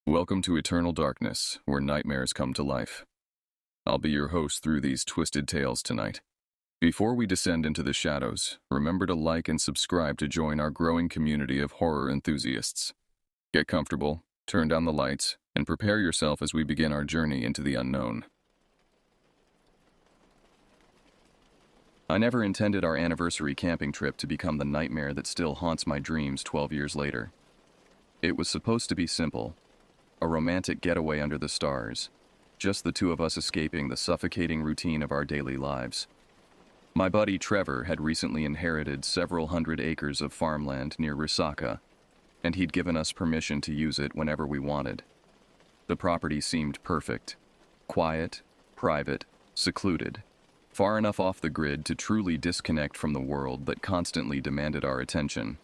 Welcome to Eternal Darkness, where nightmares come to life. I'll be your host through these twisted tales tonight. Before we descend into the shadows, remember to like and subscribe to join our growing community of horror enthusiasts. Get comfortable, turn down the lights, and prepare yourself as we begin our journey into the unknown. I never intended our anniversary camping trip to become the nightmare that still haunts my dreams 12 years later. It was supposed to be simple. A romantic getaway under the stars, just the two of us escaping the suffocating routine of our daily lives. My buddy Trevor had recently inherited several hundred acres of farmland near Risaka, and he'd given us permission to use it whenever we wanted. The property seemed perfect. Quiet, private, secluded, far enough off the grid to truly disconnect from the world that constantly demanded our attention,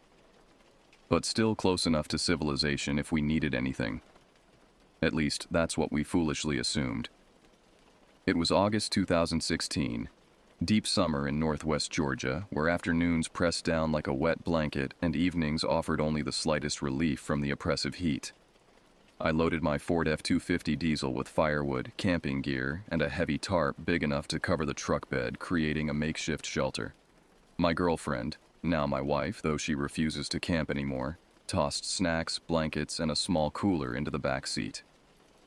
but still close enough to civilization if we needed anything. At least, that's what we foolishly assumed. It was August 2016, deep summer in northwest Georgia, where afternoons pressed down like a wet blanket and evenings offered only the slightest relief from the oppressive heat. I loaded my Ford F-250 diesel with firewood, camping gear, and a heavy tarp big enough to cover the truck bed, creating a makeshift shelter. My girlfriend, now my wife, though she refuses to camp anymore, tossed snacks, blankets, and a small cooler into the back seat.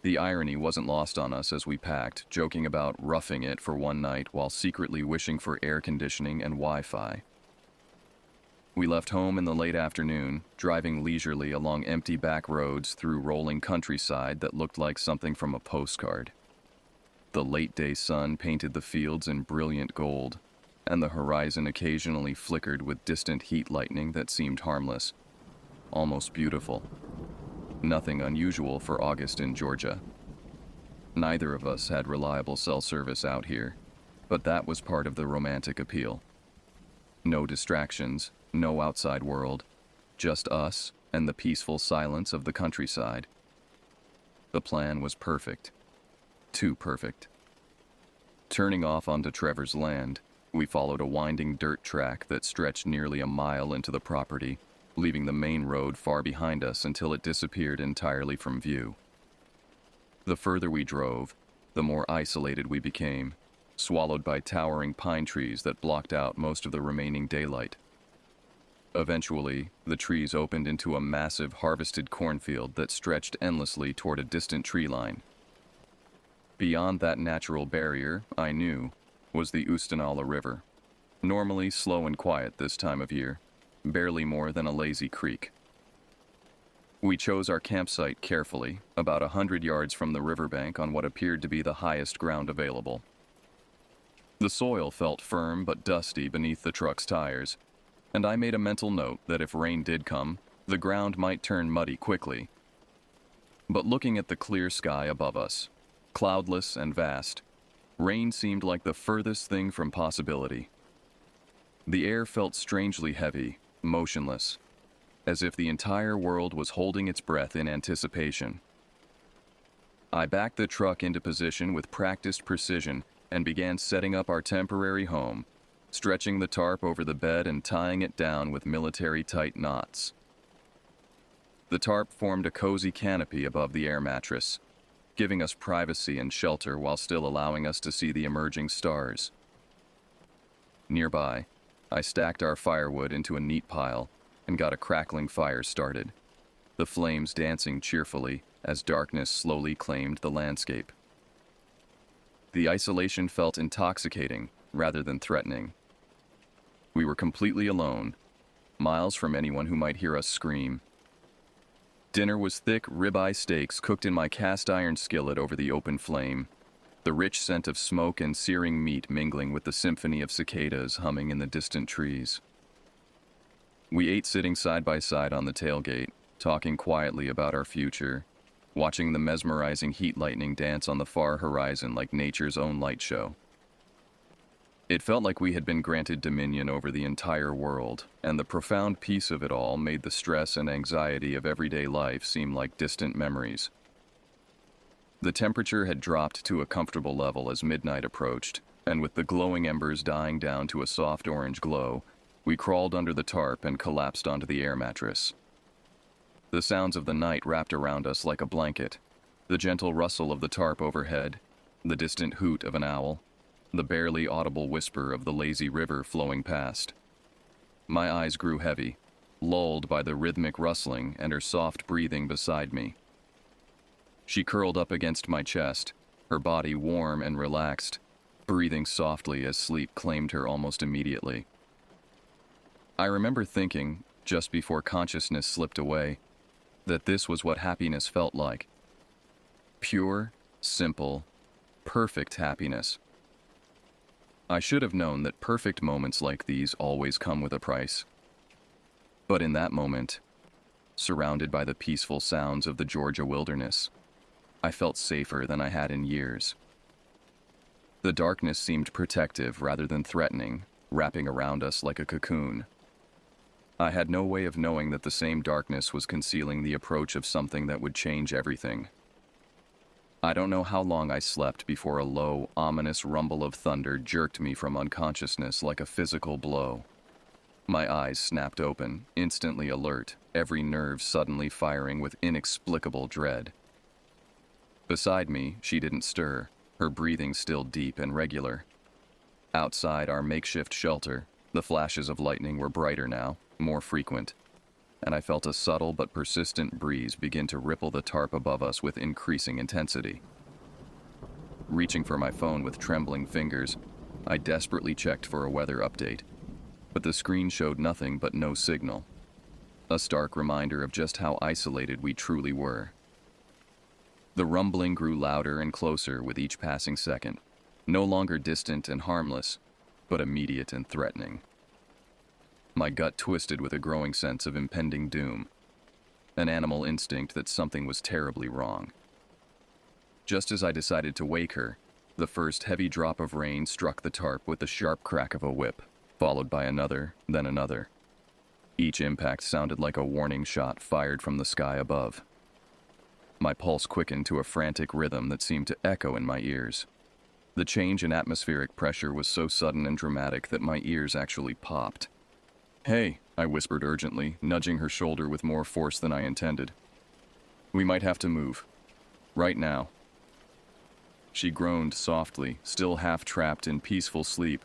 The irony wasn't lost on us as we packed, joking about roughing it for one night while secretly wishing for air conditioning and Wi-Fi. We left home in the late afternoon, driving leisurely along empty back roads through rolling countryside that looked like something from a postcard. The late-day sun painted the fields in brilliant gold, and the horizon occasionally flickered with distant heat lightning that seemed harmless, almost beautiful. Nothing unusual for August in Georgia. Neither of us had reliable cell service out here, but that was part of the romantic appeal. No distractions, no outside world, just us and the peaceful silence of the countryside. The plan was perfect. Too perfect. Turning off onto Trevor's land, we followed a winding dirt track that stretched nearly a mile into the property, leaving the main road far behind us until it disappeared entirely from view. The further we drove, the more isolated we became, swallowed by towering pine trees that blocked out most of the remaining daylight. Eventually, the trees opened into a massive harvested cornfield that stretched endlessly toward a distant tree line. Beyond that natural barrier, I knew, was the Ustanala River, normally slow and quiet this time of year, barely more than a lazy creek. We chose our campsite carefully, about 100 yards from the riverbank on what appeared to be the highest ground available. The soil felt firm but dusty beneath the truck's tires, and I made a mental note that if rain did come, the ground might turn muddy quickly. But looking at the clear sky above us, cloudless and vast, rain seemed like the furthest thing from possibility. The air felt strangely heavy, motionless, as if the entire world was holding its breath in anticipation. I backed the truck into position with practiced precision and began setting up our temporary home, stretching the tarp over the bed and tying it down with military-tight knots. The tarp formed a cozy canopy above the air mattress, giving us privacy and shelter while still allowing us to see the emerging stars. Nearby, I stacked our firewood into a neat pile and got a crackling fire started, the flames dancing cheerfully as darkness slowly claimed the landscape. The isolation felt intoxicating rather than threatening. We were completely alone, miles from anyone who might hear us scream. Dinner was thick ribeye steaks cooked in my cast iron skillet over the open flame, the rich scent of smoke and searing meat mingling with the symphony of cicadas humming in the distant trees. We ate sitting side by side on the tailgate, talking quietly about our future, watching the mesmerizing heat lightning dance on the far horizon like nature's own light show. It felt like we had been granted dominion over the entire world, and the profound peace of it all made the stress and anxiety of everyday life seem like distant memories. The temperature had dropped to a comfortable level as midnight approached, and with the glowing embers dying down to a soft orange glow, we crawled under the tarp and collapsed onto the air mattress. The sounds of the night wrapped around us like a blanket. The gentle rustle of the tarp overhead, the distant hoot of an owl, the barely audible whisper of the lazy river flowing past. My eyes grew heavy, lulled by the rhythmic rustling and her soft breathing beside me. She curled up against my chest, her body warm and relaxed, breathing softly as sleep claimed her almost immediately. I remember thinking, just before consciousness slipped away, that this was what happiness felt like. Pure, simple, perfect happiness. I should have known that perfect moments like these always come with a price. But in that moment, surrounded by the peaceful sounds of the Georgia wilderness, I felt safer than I had in years. The darkness seemed protective rather than threatening, wrapping around us like a cocoon. I had no way of knowing that the same darkness was concealing the approach of something that would change everything. I don't know how long I slept before a low, ominous rumble of thunder jerked me from unconsciousness like a physical blow. My eyes snapped open, instantly alert, every nerve suddenly firing with inexplicable dread. Beside me, she didn't stir, her breathing still deep and regular. Outside our makeshift shelter, the flashes of lightning were brighter now, more frequent, and I felt a subtle but persistent breeze begin to ripple the tarp above us with increasing intensity. Reaching for my phone with trembling fingers, I desperately checked for a weather update, but the screen showed nothing but no signal. A stark reminder of just how isolated we truly were. The rumbling grew louder and closer with each passing second, no longer distant and harmless, but immediate and threatening. My gut twisted with a growing sense of impending doom, an animal instinct that something was terribly wrong. Just as I decided to wake her, the first heavy drop of rain struck the tarp with the sharp crack of a whip, followed by another, then another. Each impact sounded like a warning shot fired from the sky above. My pulse quickened to a frantic rhythm that seemed to echo in my ears. The change in atmospheric pressure was so sudden and dramatic that my ears actually popped. "Hey," I whispered urgently, nudging her shoulder with more force than I intended. "We might have to move. Right now." She groaned softly, still half trapped in peaceful sleep,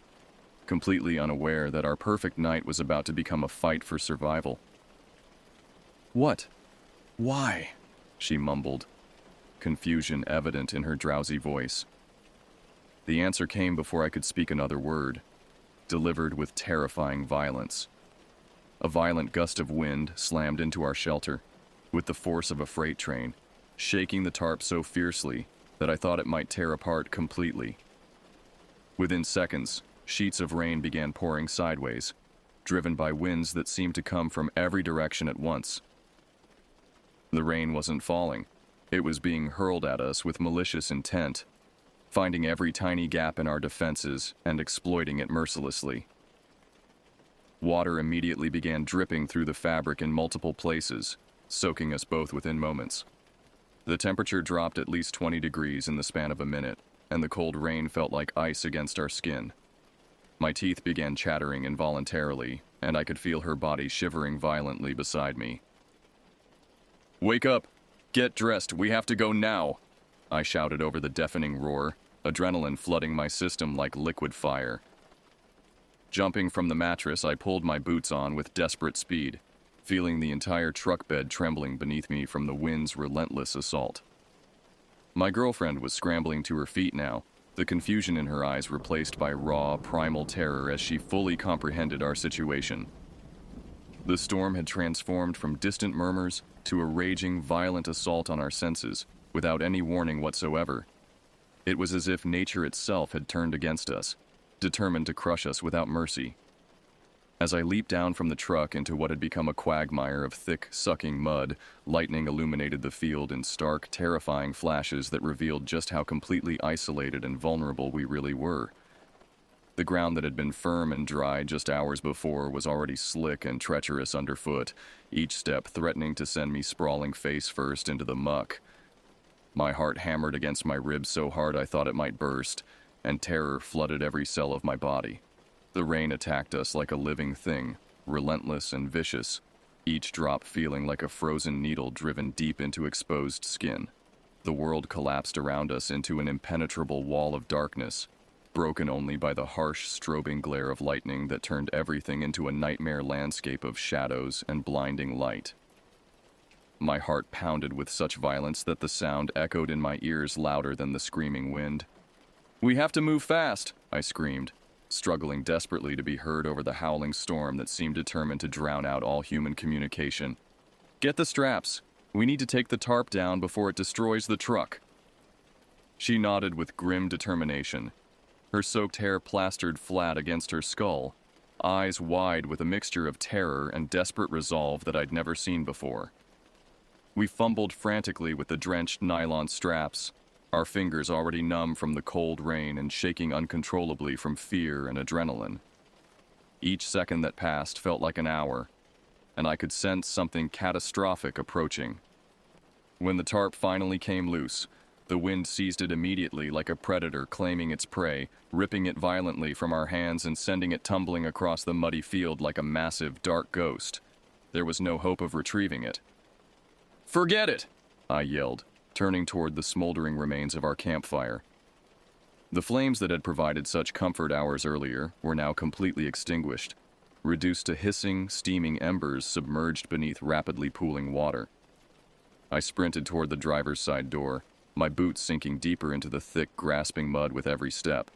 completely unaware that our perfect night was about to become a fight for survival. "What? Why?" she mumbled, confusion evident in her drowsy voice. The answer came before I could speak another word, delivered with terrifying violence. A violent gust of wind slammed into our shelter, with the force of a freight train, shaking the tarp so fiercely that I thought it might tear apart completely. Within seconds, sheets of rain began pouring sideways, driven by winds that seemed to come from every direction at once. The rain wasn't falling. It was being hurled at us with malicious intent, finding every tiny gap in our defenses and exploiting it mercilessly. Water immediately began dripping through the fabric in multiple places, soaking us both within moments. The temperature dropped at least 20 degrees in the span of a minute, and the cold rain felt like ice against our skin. My teeth began chattering involuntarily, and I could feel her body shivering violently beside me. "Wake up! Get dressed, we have to go now!" I shouted over the deafening roar, adrenaline flooding my system like liquid fire. Jumping from the mattress, I pulled my boots on with desperate speed, feeling the entire truck bed trembling beneath me from the wind's relentless assault. My girlfriend was scrambling to her feet now, the confusion in her eyes replaced by raw, primal terror as she fully comprehended our situation. The storm had transformed from distant murmurs to a raging, violent assault on our senses, without any warning whatsoever. It was as if nature itself had turned against us, determined to crush us without mercy. As I leaped down from the truck into what had become a quagmire of thick, sucking mud, lightning illuminated the field in stark, terrifying flashes that revealed just how completely isolated and vulnerable we really were. The ground that had been firm and dry just hours before was already slick and treacherous underfoot, each step threatening to send me sprawling face first into the muck. My heart hammered against my ribs so hard I thought it might burst, and terror flooded every cell of my body. The rain attacked us like a living thing, relentless and vicious, each drop feeling like a frozen needle driven deep into exposed skin. The world collapsed around us into an impenetrable wall of darkness, broken only by the harsh, strobing glare of lightning that turned everything into a nightmare landscape of shadows and blinding light. My heart pounded with such violence that the sound echoed in my ears louder than the screaming wind. "We have to move fast," I screamed, struggling desperately to be heard over the howling storm that seemed determined to drown out all human communication. "Get the straps. We need to take the tarp down before it destroys the truck." She nodded with grim determination, her soaked hair plastered flat against her skull, eyes wide with a mixture of terror and desperate resolve that I'd never seen before. We fumbled frantically with the drenched nylon straps, our fingers already numb from the cold rain and shaking uncontrollably from fear and adrenaline. Each second that passed felt like an hour, and I could sense something catastrophic approaching. When the tarp finally came loose, the wind seized it immediately like a predator claiming its prey, ripping it violently from our hands and sending it tumbling across the muddy field like a massive, dark ghost. There was no hope of retrieving it. "Forget it!" I yelled, turning toward the smoldering remains of our campfire. The flames that had provided such comfort hours earlier were now completely extinguished, reduced to hissing, steaming embers submerged beneath rapidly pooling water. I sprinted toward the driver's side door, my boots sinking deeper into the thick, grasping mud with every step.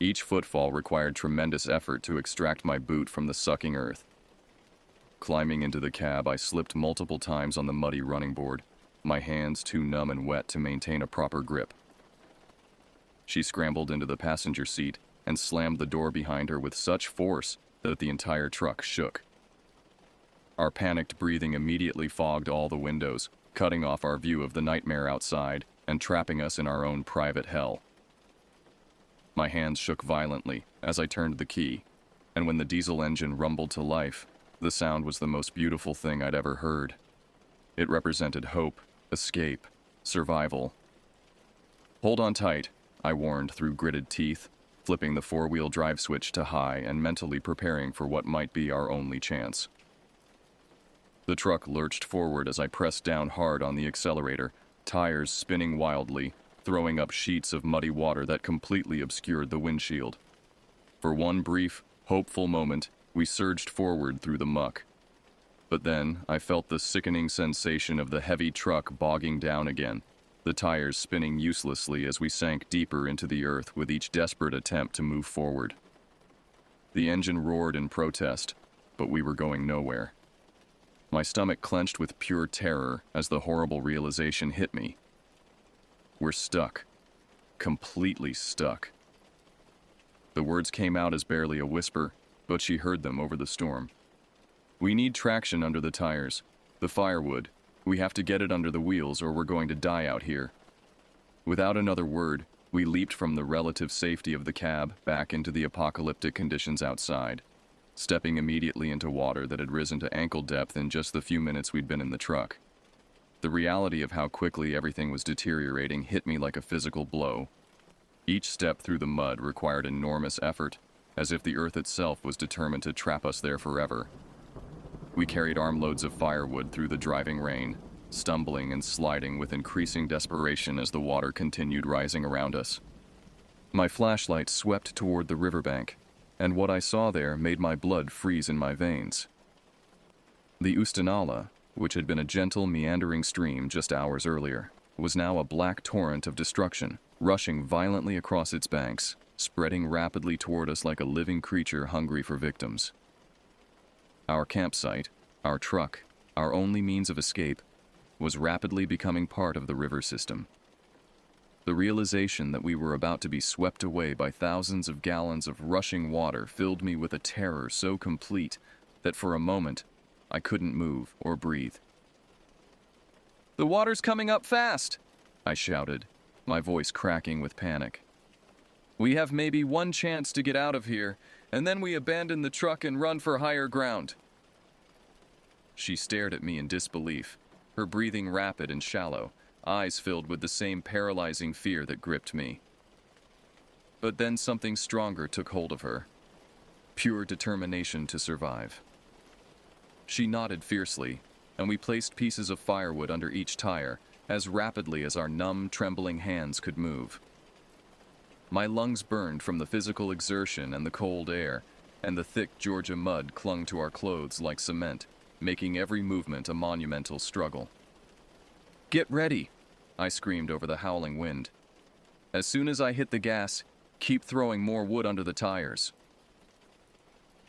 Each footfall required tremendous effort to extract my boot from the sucking earth. Climbing into the cab, I slipped multiple times on the muddy running board, my hands too numb and wet to maintain a proper grip. She scrambled into the passenger seat and slammed the door behind her with such force that the entire truck shook. Our panicked breathing immediately fogged all the windows, cutting off our view of the nightmare outside and trapping us in our own private hell. My hands shook violently as I turned the key, and when the diesel engine rumbled to life, the sound was the most beautiful thing I'd ever heard. It represented hope, escape, survival. "Hold on tight," I warned through gritted teeth, flipping the four-wheel drive switch to high and mentally preparing for what might be our only chance. The truck lurched forward as I pressed down hard on the accelerator, tires spinning wildly, throwing up sheets of muddy water that completely obscured the windshield. For one brief, hopeful moment, we surged forward through the muck. But then I felt the sickening sensation of the heavy truck bogging down again, the tires spinning uselessly as we sank deeper into the earth with each desperate attempt to move forward. The engine roared in protest, but we were going nowhere. My stomach clenched with pure terror as the horrible realization hit me. We're stuck. Completely stuck. The words came out as barely a whisper, but she heard them over the storm. "We need traction under the tires. The firewood. We have to get it under the wheels or we're going to die out here." Without another word, we leaped from the relative safety of the cab back into the apocalyptic conditions outside, stepping immediately into water that had risen to ankle depth in just the few minutes we'd been in the truck. The reality of how quickly everything was deteriorating hit me like a physical blow. Each step through the mud required enormous effort, as if the earth itself was determined to trap us there forever. We carried armloads of firewood through the driving rain, stumbling and sliding with increasing desperation as the water continued rising around us. My flashlight swept toward the riverbank, and what I saw there made my blood freeze in my veins. The Ustanala, which had been a gentle, meandering stream just hours earlier, was now a black torrent of destruction, rushing violently across its banks, spreading rapidly toward us like a living creature hungry for victims. Our campsite, our truck, our only means of escape, was rapidly becoming part of the river system. The realization that we were about to be swept away by thousands of gallons of rushing water filled me with a terror so complete that for a moment, I couldn't move or breathe. "The water's coming up fast!" I shouted, my voice cracking with panic. "We have maybe one chance to get out of here, and then we abandon the truck and run for higher ground." She stared at me in disbelief, her breathing rapid and shallow, eyes filled with the same paralyzing fear that gripped me. But then something stronger took hold of her. Pure determination to survive. She nodded fiercely, and we placed pieces of firewood under each tire as rapidly as our numb, trembling hands could move. My lungs burned from the physical exertion and the cold air, and the thick Georgia mud clung to our clothes like cement, making every movement a monumental struggle. "Get ready!" I screamed over the howling wind. "As soon as I hit the gas, keep throwing more wood under the tires."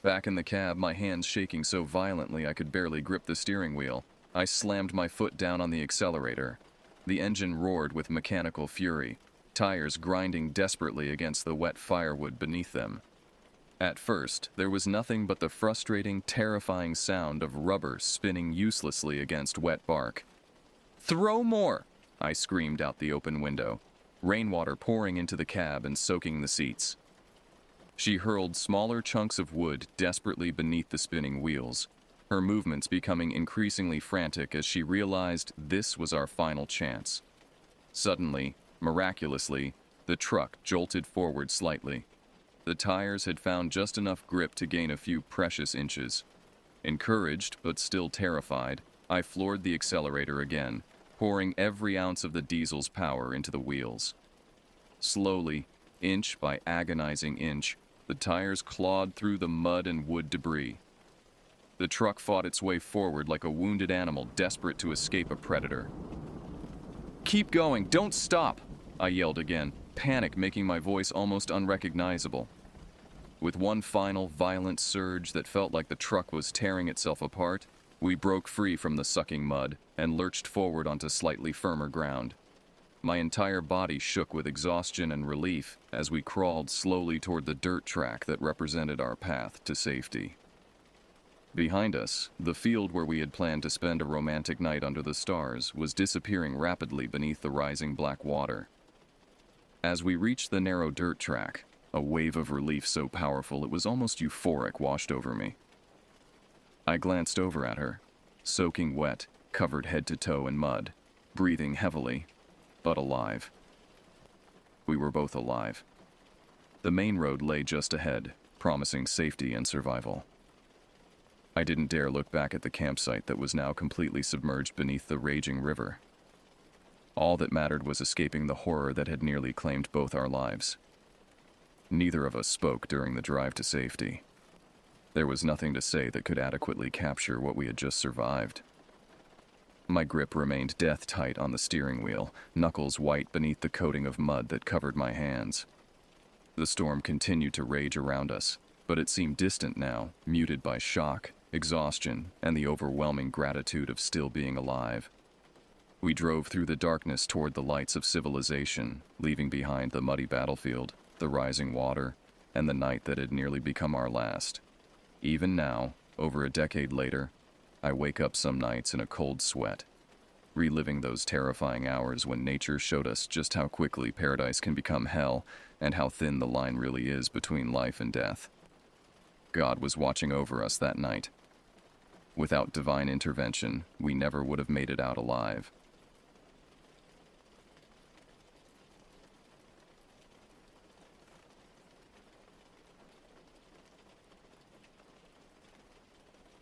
Back in the cab, my hands shaking so violently I could barely grip the steering wheel, I slammed my foot down on the accelerator. The engine roared with mechanical fury, tires grinding desperately against the wet firewood beneath them. At first, there was nothing but the frustrating, terrifying sound of rubber spinning uselessly against wet bark. "Throw more!" I screamed out the open window, rainwater pouring into the cab and soaking the seats. She hurled smaller chunks of wood desperately beneath the spinning wheels, her movements becoming increasingly frantic as she realized this was our final chance. Suddenly, miraculously, the truck jolted forward slightly. The tires had found just enough grip to gain a few precious inches. Encouraged, but still terrified, I floored the accelerator again, pouring every ounce of the diesel's power into the wheels. Slowly, inch by agonizing inch, the tires clawed through the mud and wood debris. The truck fought its way forward like a wounded animal desperate to escape a predator. "Keep going, don't stop!" I yelled again, panic making my voice almost unrecognizable. With one final violent surge that felt like the truck was tearing itself apart, we broke free from the sucking mud and lurched forward onto slightly firmer ground. My entire body shook with exhaustion and relief as we crawled slowly toward the dirt track that represented our path to safety. Behind us, the field where we had planned to spend a romantic night under the stars was disappearing rapidly beneath the rising black water. As we reached the narrow dirt track, a wave of relief so powerful it was almost euphoric washed over me. I glanced over at her, soaking wet, covered head to toe in mud, breathing heavily, but alive. We were both alive. The main road lay just ahead, promising safety and survival. I didn't dare look back at the campsite that was now completely submerged beneath the raging river. All that mattered was escaping the horror that had nearly claimed both our lives. Neither of us spoke during the drive to safety. There was nothing to say that could adequately capture what we had just survived. My grip remained death-tight on the steering wheel, knuckles white beneath the coating of mud that covered my hands. The storm continued to rage around us, but it seemed distant now, muted by shock, exhaustion, and the overwhelming gratitude of still being alive. We drove through the darkness toward the lights of civilization, leaving behind the muddy battlefield, the rising water, and the night that had nearly become our last. Even now, over a decade later, I wake up some nights in a cold sweat, reliving those terrifying hours when nature showed us just how quickly paradise can become hell and how thin the line really is between life and death. God was watching over us that night. Without divine intervention, we never would have made it out alive.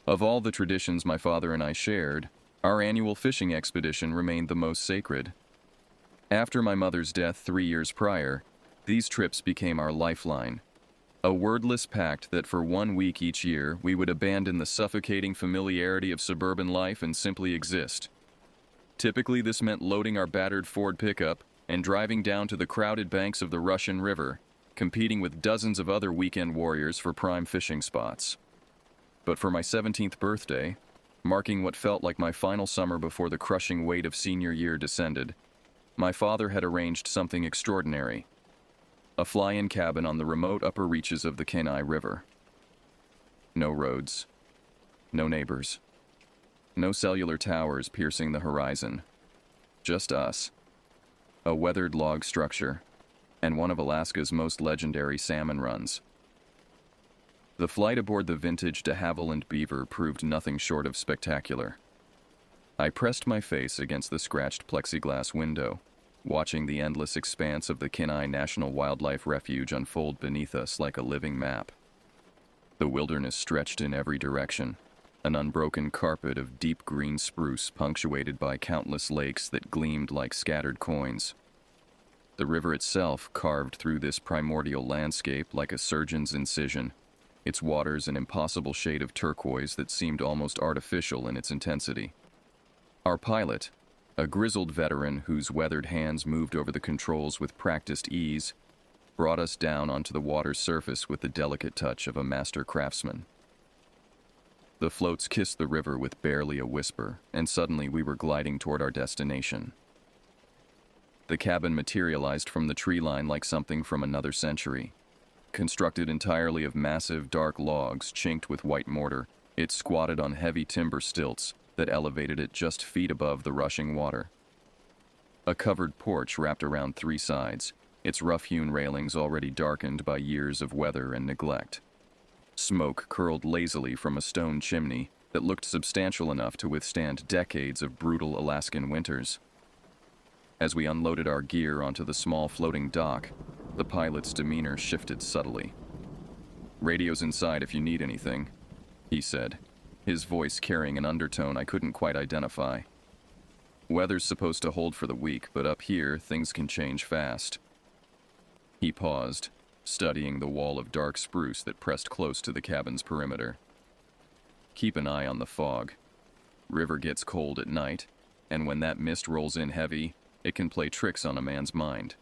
Of all the traditions my father and I shared, our annual fishing expedition remained the most sacred. After my mother's death 3 years prior, these trips became our lifeline. A wordless pact that for 1 week each year we would abandon the suffocating familiarity of suburban life and simply exist. Typically this meant loading our battered Ford pickup and driving down to the crowded banks of the Russian River, competing with dozens of other weekend warriors for prime fishing spots. But for my 17th birthday, marking what felt like my final summer before the crushing weight of senior year descended, my father had arranged something extraordinary. A fly-in cabin on the remote upper reaches of the Kenai River. No roads, no neighbors, no cellular towers piercing the horizon. Just us, a weathered log structure, and one of Alaska's most legendary salmon runs. The flight aboard the vintage de Havilland Beaver proved nothing short of spectacular. I pressed my face against the scratched plexiglass window, watching the endless expanse of the Kenai National Wildlife Refuge unfold beneath us like a living map. The wilderness stretched in every direction, an unbroken carpet of deep green spruce punctuated by countless lakes that gleamed like scattered coins. The river itself carved through this primordial landscape like a surgeon's incision, its waters an impossible shade of turquoise that seemed almost artificial in its intensity. Our pilot, a grizzled veteran whose weathered hands moved over the controls with practiced ease, brought us down onto the water's surface with the delicate touch of a master craftsman. The floats kissed the river with barely a whisper, and suddenly we were gliding toward our destination. The cabin materialized from the tree line like something from another century. Constructed entirely of massive, dark logs chinked with white mortar, it squatted on heavy timber stilts that elevated it just feet above the rushing water. A covered porch wrapped around three sides, its rough-hewn railings already darkened by years of weather and neglect. Smoke curled lazily from a stone chimney that looked substantial enough to withstand decades of brutal Alaskan winters. As we unloaded our gear onto the small floating dock, the pilot's demeanor shifted subtly. "Radio's inside if you need anything," he said, his voice carrying an undertone I couldn't quite identify. "Weather's supposed to hold for the week, but up here, things can change fast." He paused, studying the wall of dark spruce that pressed close to the cabin's perimeter. "Keep an eye on the fog. River gets cold at night, and when that mist rolls in heavy, it can play tricks on a man's mind."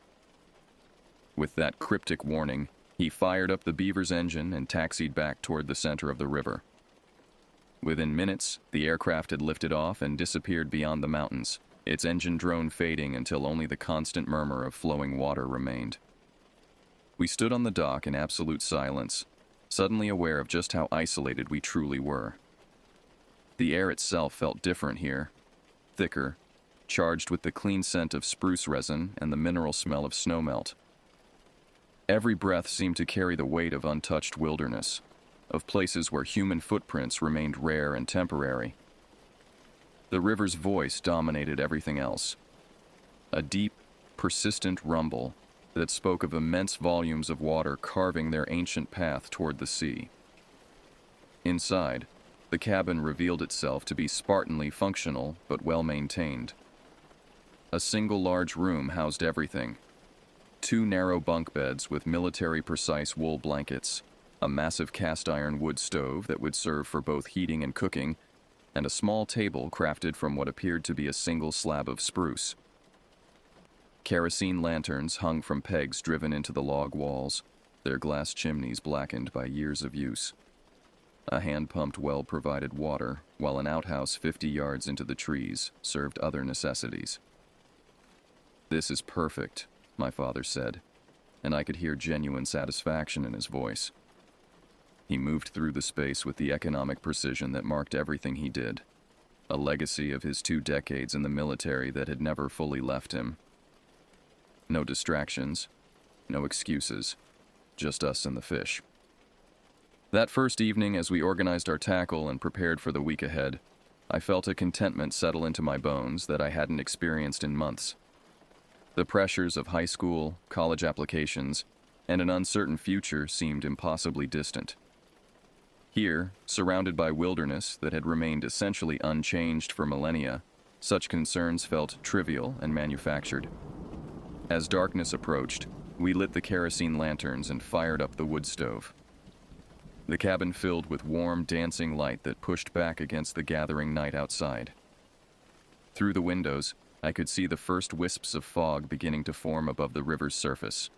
With that cryptic warning, he fired up the Beaver's engine and taxied back toward the center of the river. Within minutes, the aircraft had lifted off and disappeared beyond the mountains, its engine drone fading until only the constant murmur of flowing water remained. We stood on the dock in absolute silence, suddenly aware of just how isolated we truly were. The air itself felt different here, thicker, charged with the clean scent of spruce resin and the mineral smell of snowmelt. Every breath seemed to carry the weight of untouched wilderness, of places where human footprints remained rare and temporary. The river's voice dominated everything else, a deep, persistent rumble that spoke of immense volumes of water carving their ancient path toward the sea. Inside, the cabin revealed itself to be Spartanly functional but well-maintained. A single large room housed everything: 2 narrow bunk beds with military-precise wool blankets, a massive cast-iron wood stove that would serve for both heating and cooking, and a small table crafted from what appeared to be a single slab of spruce. Kerosene lanterns hung from pegs driven into the log walls, their glass chimneys blackened by years of use. A hand-pumped well provided water, while an outhouse 50 yards into the trees served other necessities. "This is perfect," my father said, and I could hear genuine satisfaction in his voice. He moved through the space with the economic precision that marked everything he did, a legacy of his 2 decades in the military that had never fully left him. No distractions, no excuses, just us and the fish. That first evening, as we organized our tackle and prepared for the week ahead, I felt a contentment settle into my bones that I hadn't experienced in months. The pressures of high school, college applications, and an uncertain future seemed impossibly distant. Here, surrounded by wilderness that had remained essentially unchanged for millennia, such concerns felt trivial and manufactured. As darkness approached, we lit the kerosene lanterns and fired up the wood stove. The cabin filled with warm, dancing light that pushed back against the gathering night outside. Through the windows, I could see the first wisps of fog beginning to form above the river's surface.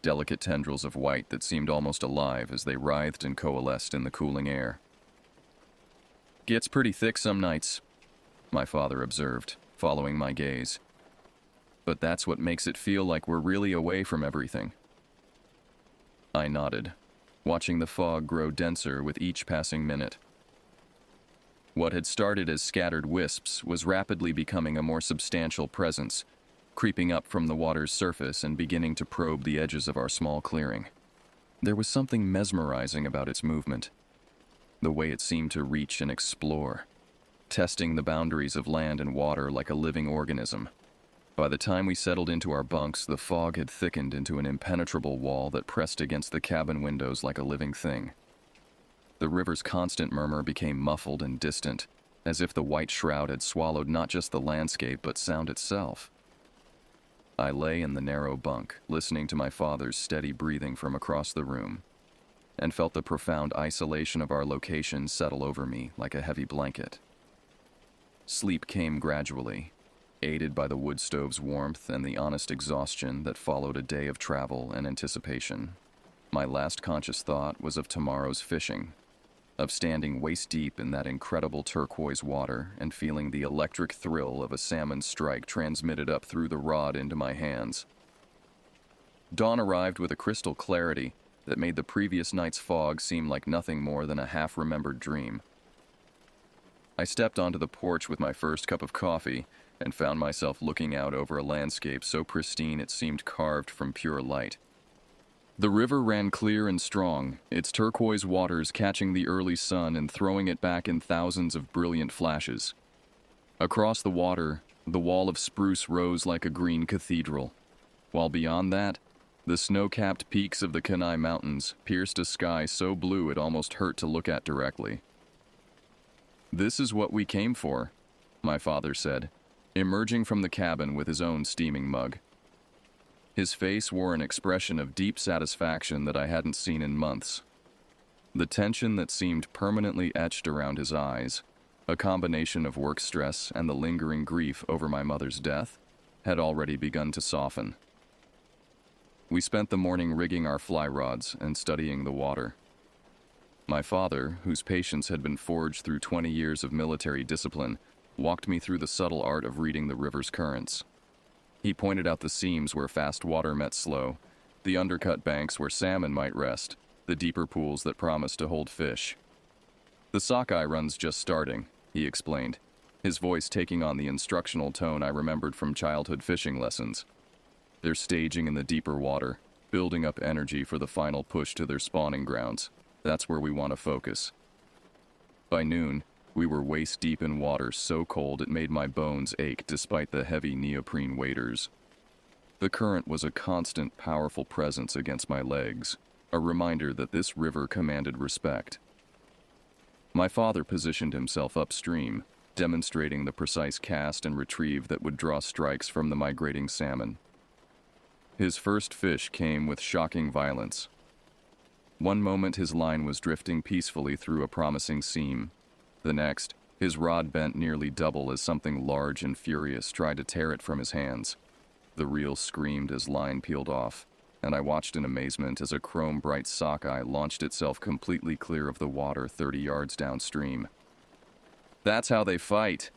Delicate tendrils of white that seemed almost alive as they writhed and coalesced in the cooling air. "Gets pretty thick some nights," my father observed, following my gaze. "But that's what makes it feel like we're really away from everything." I nodded, watching the fog grow denser with each passing minute. What had started as scattered wisps was rapidly becoming a more substantial presence, creeping up from the water's surface and beginning to probe the edges of our small clearing. There was something mesmerizing about its movement, the way it seemed to reach and explore, testing the boundaries of land and water like a living organism. By the time we settled into our bunks, the fog had thickened into an impenetrable wall that pressed against the cabin windows like a living thing. The river's constant murmur became muffled and distant, as if the white shroud had swallowed not just the landscape but sound itself. I lay in the narrow bunk, listening to my father's steady breathing from across the room, and felt the profound isolation of our location settle over me like a heavy blanket. Sleep came gradually, aided by the wood stove's warmth and the honest exhaustion that followed a day of travel and anticipation. My last conscious thought was of tomorrow's fishing, of standing waist-deep in that incredible turquoise water and feeling the electric thrill of a salmon strike transmitted up through the rod into my hands. Dawn arrived with a crystal clarity that made the previous night's fog seem like nothing more than a half-remembered dream. I stepped onto the porch with my first cup of coffee and found myself looking out over a landscape so pristine it seemed carved from pure light. The river ran clear and strong, its turquoise waters catching the early sun and throwing it back in thousands of brilliant flashes. Across the water, the wall of spruce rose like a green cathedral, while beyond that, the snow-capped peaks of the Kenai Mountains pierced a sky so blue it almost hurt to look at directly. "This is what we came for," my father said, emerging from the cabin with his own steaming mug. His face wore an expression of deep satisfaction that I hadn't seen in months. The tension that seemed permanently etched around his eyes, a combination of work stress and the lingering grief over my mother's death, had already begun to soften. We spent the morning rigging our fly rods and studying the water. My father, whose patience had been forged through 20 years of military discipline, walked me through the subtle art of reading the river's currents. He pointed out the seams where fast water met slow, the undercut banks where salmon might rest, the deeper pools that promised to hold fish. "The sockeye run's just starting," he explained, his voice taking on the instructional tone I remembered from childhood fishing lessons. "They're staging in the deeper water, building up energy for the final push to their spawning grounds. That's where we want to focus." By noon, we were waist-deep in water so cold it made my bones ache despite the heavy neoprene waders. The current was a constant, powerful presence against my legs, a reminder that this river commanded respect. My father positioned himself upstream, demonstrating the precise cast and retrieve that would draw strikes from the migrating salmon. His first fish came with shocking violence. One moment his line was drifting peacefully through a promising seam. The next, his rod bent nearly double as something large and furious tried to tear it from his hands. The reel screamed as line peeled off, and I watched in amazement as a chrome-bright sockeye launched itself completely clear of the water 30 yards downstream. "That's how they fight,"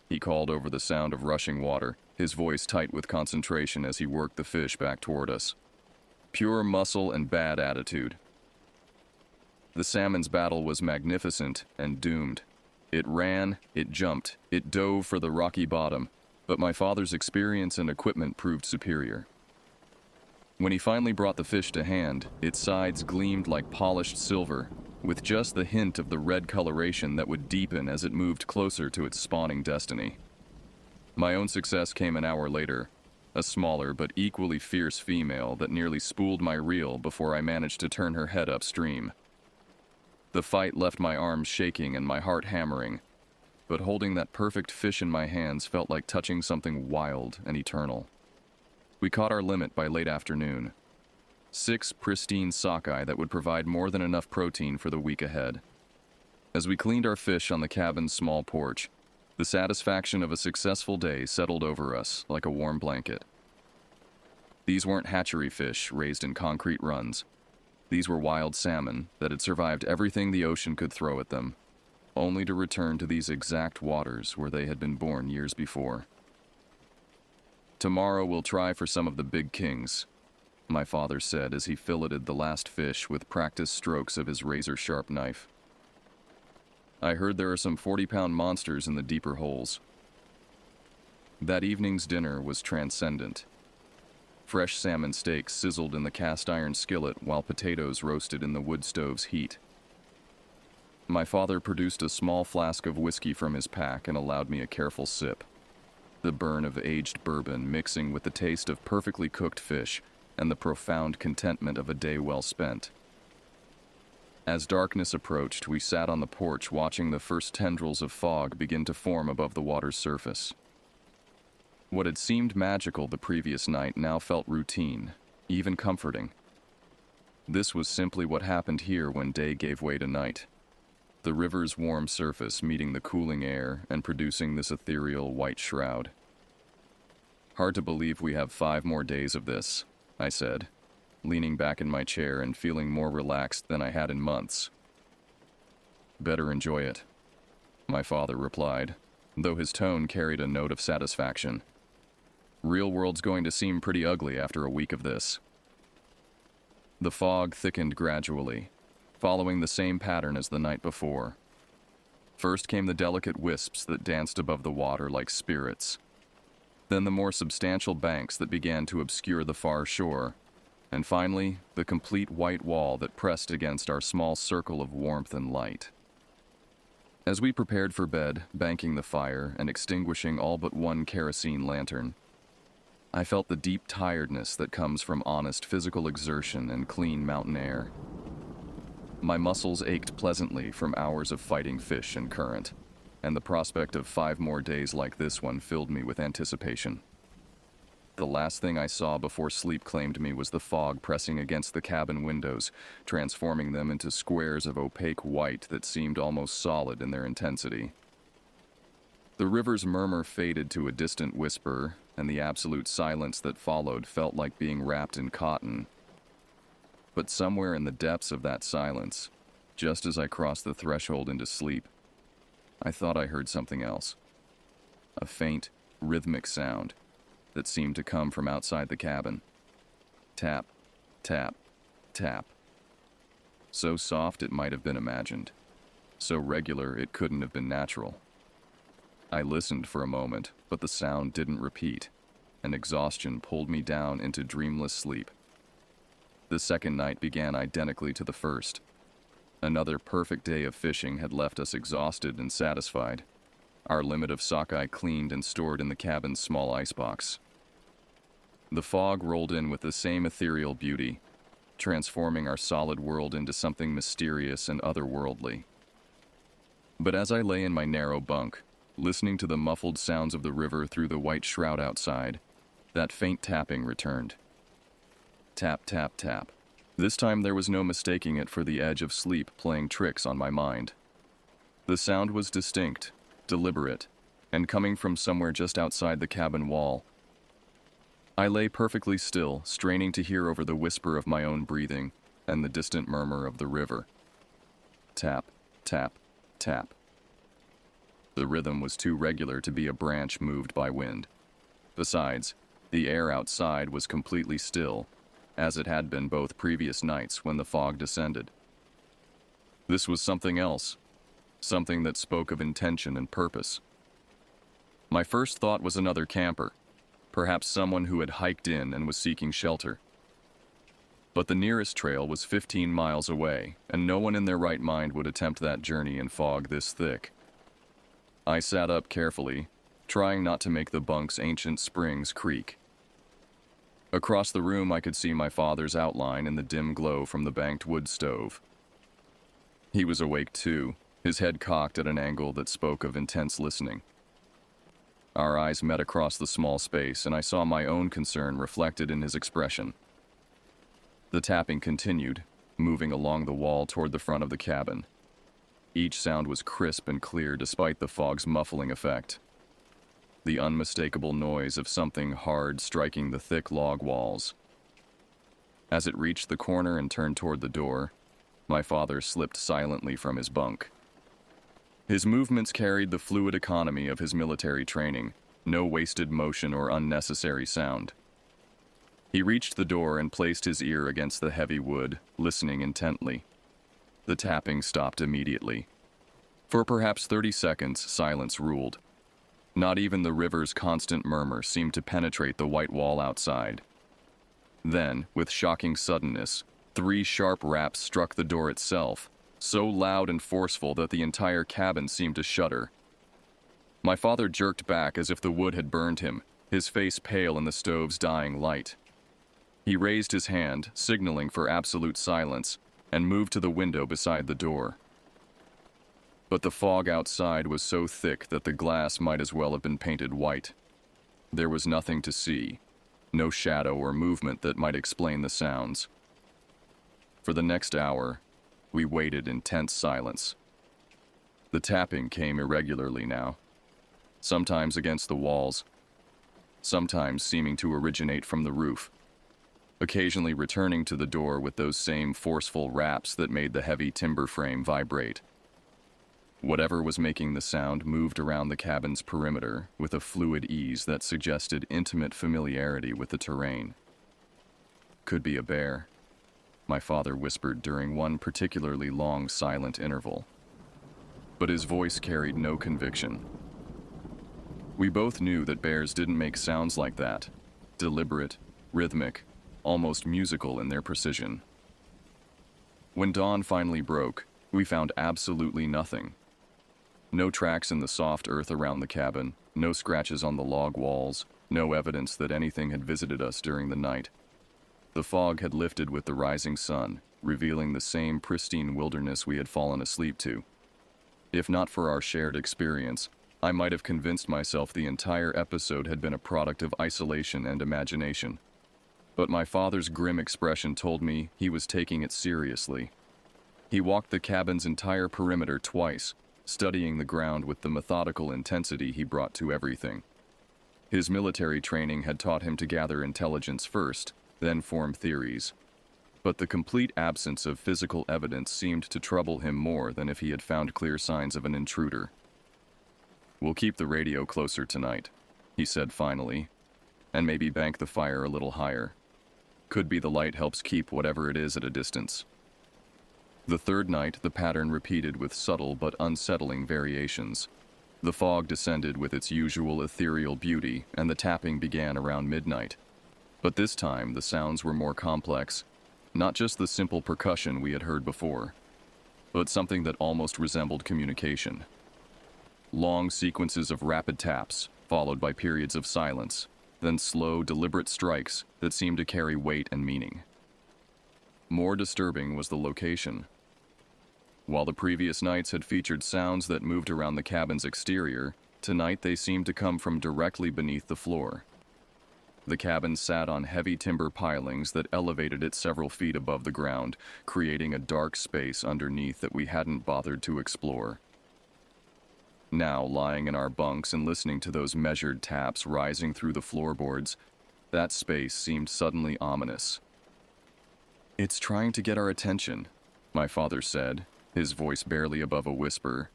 he called over the sound of rushing water, his voice tight with concentration as he worked the fish back toward us. "Pure muscle and bad attitude." The salmon's battle was magnificent and doomed. It ran, it jumped, it dove for the rocky bottom, but my father's experience and equipment proved superior. When he finally brought the fish to hand, its sides gleamed like polished silver, with just the hint of the red coloration that would deepen as it moved closer to its spawning destiny. My own success came an hour later, a smaller but equally fierce female that nearly spooled my reel before I managed to turn her head upstream. The fight left my arms shaking and my heart hammering, but holding that perfect fish in my hands felt like touching something wild and eternal. We caught our limit by late afternoon. 6 pristine sockeye that would provide more than enough protein for the week ahead. As we cleaned our fish on the cabin's small porch, the satisfaction of a successful day settled over us like a warm blanket. These weren't hatchery fish raised in concrete runs. These were wild salmon that had survived everything the ocean could throw at them, only to return to these exact waters where they had been born years before. "Tomorrow we'll try for some of the big kings," my father said as he filleted the last fish with practiced strokes of his razor-sharp knife. "I heard there are some 40-pound monsters in the deeper holes." That evening's dinner was transcendent. Fresh salmon steaks sizzled in the cast-iron skillet while potatoes roasted in the wood stove's heat. My father produced a small flask of whiskey from his pack and allowed me a careful sip. The burn of aged bourbon mixing with the taste of perfectly cooked fish and the profound contentment of a day well spent. As darkness approached, we sat on the porch watching the first tendrils of fog begin to form above the water's surface. What had seemed magical the previous night now felt routine, even comforting. This was simply what happened here when day gave way to night. The river's warm surface meeting the cooling air and producing this ethereal white shroud. "Hard to believe we have 5 more days of this," I said, leaning back in my chair and feeling more relaxed than I had in months. "Better enjoy it," my father replied, though his tone carried a note of satisfaction. "Real world's going to seem pretty ugly after a week of this." The fog thickened gradually, following the same pattern as the night before. First came the delicate wisps that danced above the water like spirits, then the more substantial banks that began to obscure the far shore, and finally, the complete white wall that pressed against our small circle of warmth and light. As we prepared for bed, banking the fire and extinguishing all but one kerosene lantern, I felt the deep tiredness that comes from honest physical exertion and clean mountain air. My muscles ached pleasantly from hours of fighting fish and current, and the prospect of 5 more days like this one filled me with anticipation. The last thing I saw before sleep claimed me was the fog pressing against the cabin windows, transforming them into squares of opaque white that seemed almost solid in their intensity. The river's murmur faded to a distant whisper, and the absolute silence that followed felt like being wrapped in cotton. But somewhere in the depths of that silence, just as I crossed the threshold into sleep, I thought I heard something else. A faint, rhythmic sound that seemed to come from outside the cabin. Tap, tap, tap. So soft it might have been imagined. So regular it couldn't have been natural. I listened for a moment, but the sound didn't repeat, and exhaustion pulled me down into dreamless sleep. The second night began identically to the first. Another perfect day of fishing had left us exhausted and satisfied, our limit of sockeye cleaned and stored in the cabin's small icebox. The fog rolled in with the same ethereal beauty, transforming our solid world into something mysterious and otherworldly. But as I lay in my narrow bunk, listening to the muffled sounds of the river through the white shroud outside, that faint tapping returned. Tap, tap, tap. This time there was no mistaking it for the edge of sleep playing tricks on my mind. The sound was distinct, deliberate, and coming from somewhere just outside the cabin wall. I lay perfectly still, straining to hear over the whisper of my own breathing and the distant murmur of the river. Tap, tap, tap. The rhythm was too regular to be a branch moved by wind. Besides, the air outside was completely still, as it had been both previous nights when the fog descended. This was something else, something that spoke of intention and purpose. My first thought was another camper, perhaps someone who had hiked in and was seeking shelter. But the nearest trail was 15 miles away, and no one in their right mind would attempt that journey in fog this thick. I sat up carefully, trying not to make the bunk's ancient springs creak. Across the room I could see my father's outline in the dim glow from the banked wood stove. He was awake too, his head cocked at an angle that spoke of intense listening. Our eyes met across the small space, and I saw my own concern reflected in his expression. The tapping continued, moving along the wall toward the front of the cabin. Each sound was crisp and clear despite the fog's muffling effect. The unmistakable noise of something hard striking the thick log walls. As it reached the corner and turned toward the door, my father slipped silently from his bunk. His movements carried the fluid economy of his military training, no wasted motion or unnecessary sound. He reached the door and placed his ear against the heavy wood, listening intently. The tapping stopped immediately. For perhaps 30 seconds, silence ruled. Not even the river's constant murmur seemed to penetrate the white wall outside. Then, with shocking suddenness, 3 sharp raps struck the door itself, so loud and forceful that the entire cabin seemed to shudder. My father jerked back as if the wood had burned him, his face pale in the stove's dying light. He raised his hand, signaling for absolute silence, and moved to the window beside the door. But the fog outside was so thick that the glass might as well have been painted white. There was nothing to see, no shadow or movement that might explain the sounds. For the next hour, we waited in tense silence. The tapping came irregularly now, sometimes against the walls, sometimes seeming to originate from the roof, occasionally returning to the door with those same forceful raps that made the heavy timber frame vibrate. Whatever was making the sound moved around the cabin's perimeter with a fluid ease that suggested intimate familiarity with the terrain. "Could be a bear," my father whispered during one particularly long silent interval. But his voice carried no conviction. We both knew that bears didn't make sounds like that, deliberate, rhythmic, almost musical in their precision. When dawn finally broke, we found absolutely nothing. No tracks in the soft earth around the cabin, no scratches on the log walls, no evidence that anything had visited us during the night. The fog had lifted with the rising sun, revealing the same pristine wilderness we had fallen asleep to. If not for our shared experience, I might have convinced myself the entire episode had been a product of isolation and imagination. But my father's grim expression told me he was taking it seriously. He walked the cabin's entire perimeter twice, studying the ground with the methodical intensity he brought to everything. His military training had taught him to gather intelligence first, then form theories. But the complete absence of physical evidence seemed to trouble him more than if he had found clear signs of an intruder. "We'll keep the radio closer tonight," he said finally, "and maybe bank the fire a little higher. Could be the light helps keep whatever it is at a distance." The third night, the pattern repeated with subtle but unsettling variations. The fog descended with its usual ethereal beauty, and the tapping began around midnight. But this time, the sounds were more complex, not just the simple percussion we had heard before, but something that almost resembled communication. Long sequences of rapid taps, followed by periods of silence, then slow, deliberate strikes that seemed to carry weight and meaning. More disturbing was the location. While the previous nights had featured sounds that moved around the cabin's exterior, tonight they seemed to come from directly beneath the floor. The cabin sat on heavy timber pilings that elevated it several feet above the ground, creating a dark space underneath that we hadn't bothered to explore. Now, lying in our bunks and listening to those measured taps rising through the floorboards, that space seemed suddenly ominous. "It's trying to get our attention," my father said, his voice barely above a whisper.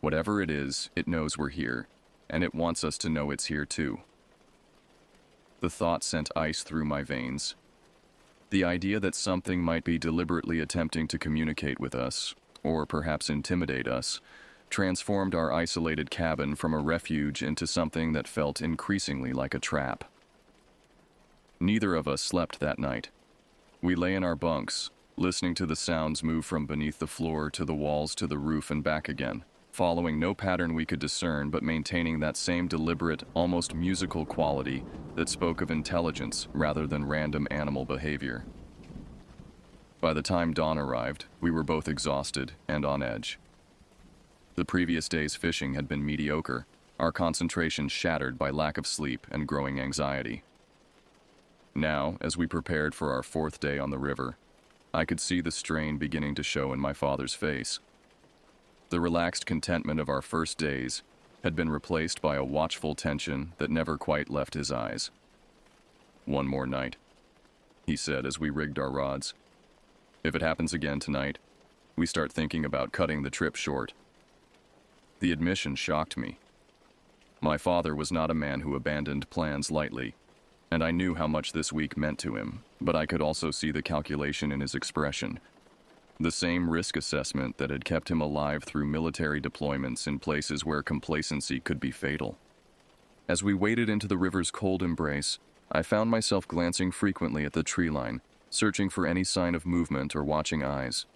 "Whatever it is, it knows we're here, and it wants us to know it's here too." The thought sent ice through my veins. The idea that something might be deliberately attempting to communicate with us, or perhaps intimidate us, transformed our isolated cabin from a refuge into something that felt increasingly like a trap. Neither of us slept that night. We lay in our bunks, listening to the sounds move from beneath the floor to the walls to the roof and back again, following no pattern we could discern but maintaining that same deliberate, almost musical quality that spoke of intelligence rather than random animal behavior. By the time dawn arrived, we were both exhausted and on edge. The previous day's fishing had been mediocre, our concentration shattered by lack of sleep and growing anxiety. Now, as we prepared for our fourth day on the river, I could see the strain beginning to show in my father's face. The relaxed contentment of our first days had been replaced by a watchful tension that never quite left his eyes. "One more night," he said as we rigged our rods. "If it happens again tonight, we start thinking about cutting the trip short." The admission shocked me. My father was not a man who abandoned plans lightly, and I knew how much this week meant to him, but I could also see the calculation in his expression. The same risk assessment that had kept him alive through military deployments in places where complacency could be fatal. As we waded into the river's cold embrace, I found myself glancing frequently at the tree line, searching for any sign of movement or watching eyes.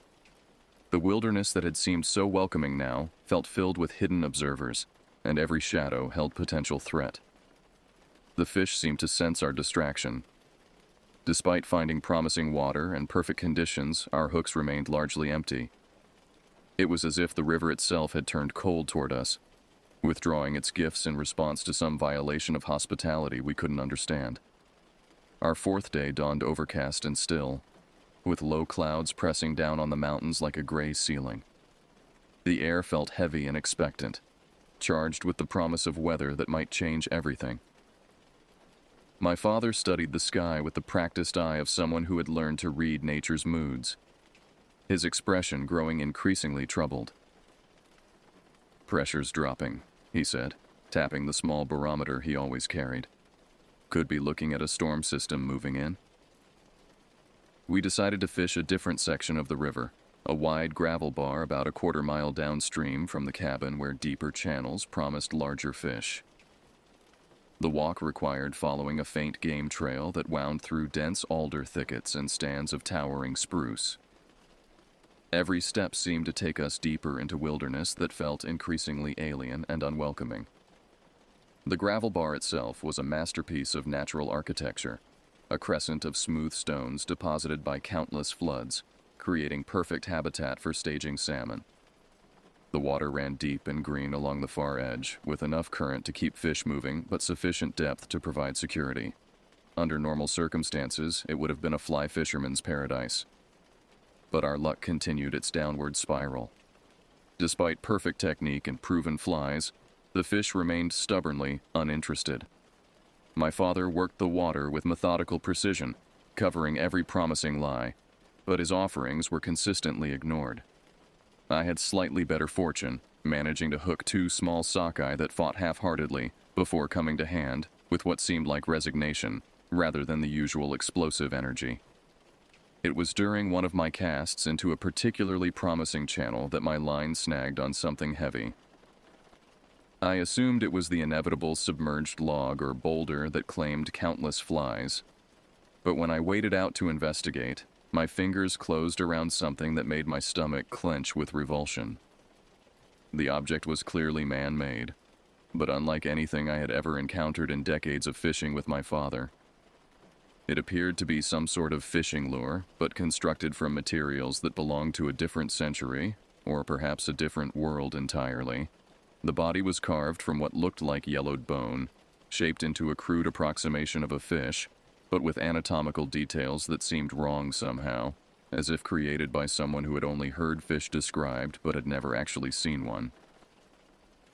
The wilderness that had seemed so welcoming now felt filled with hidden observers, and every shadow held potential threat. The fish seemed to sense our distraction. Despite finding promising water and perfect conditions, our hooks remained largely empty. It was as if the river itself had turned cold toward us, withdrawing its gifts in response to some violation of hospitality we couldn't understand. Our fourth day dawned overcast and still, with low clouds pressing down on the mountains like a gray ceiling. The air felt heavy and expectant, charged with the promise of weather that might change everything. My father studied the sky with the practiced eye of someone who had learned to read nature's moods, his expression growing increasingly troubled. "Pressure's dropping," he said, tapping the small barometer he always carried. "Could be looking at a storm system moving in." We decided to fish a different section of the river, a wide gravel bar about a quarter-mile downstream from the cabin where deeper channels promised larger fish. The walk required following a faint game trail that wound through dense alder thickets and stands of towering spruce. Every step seemed to take us deeper into wilderness that felt increasingly alien and unwelcoming. The gravel bar itself was a masterpiece of natural architecture, a crescent of smooth stones deposited by countless floods, creating perfect habitat for staging salmon. The water ran deep and green along the far edge, with enough current to keep fish moving but sufficient depth to provide security. Under normal circumstances, it would have been a fly fisherman's paradise. But our luck continued its downward spiral. Despite perfect technique and proven flies, the fish remained stubbornly uninterested. My father worked the water with methodical precision, covering every promising lie, but his offerings were consistently ignored. I had slightly better fortune, managing to hook 2 small sockeye that fought half-heartedly before coming to hand with what seemed like resignation, rather than the usual explosive energy. It was during one of my casts into a particularly promising channel that my line snagged on something heavy. I assumed it was the inevitable submerged log or boulder that claimed countless flies, but when I waded out to investigate, my fingers closed around something that made my stomach clench with revulsion. The object was clearly man-made, but unlike anything I had ever encountered in decades of fishing with my father. It appeared to be some sort of fishing lure, but constructed from materials that belonged to a different century, or perhaps a different world entirely. The body was carved from what looked like yellowed bone, shaped into a crude approximation of a fish, but with anatomical details that seemed wrong somehow, as if created by someone who had only heard fish described but had never actually seen one.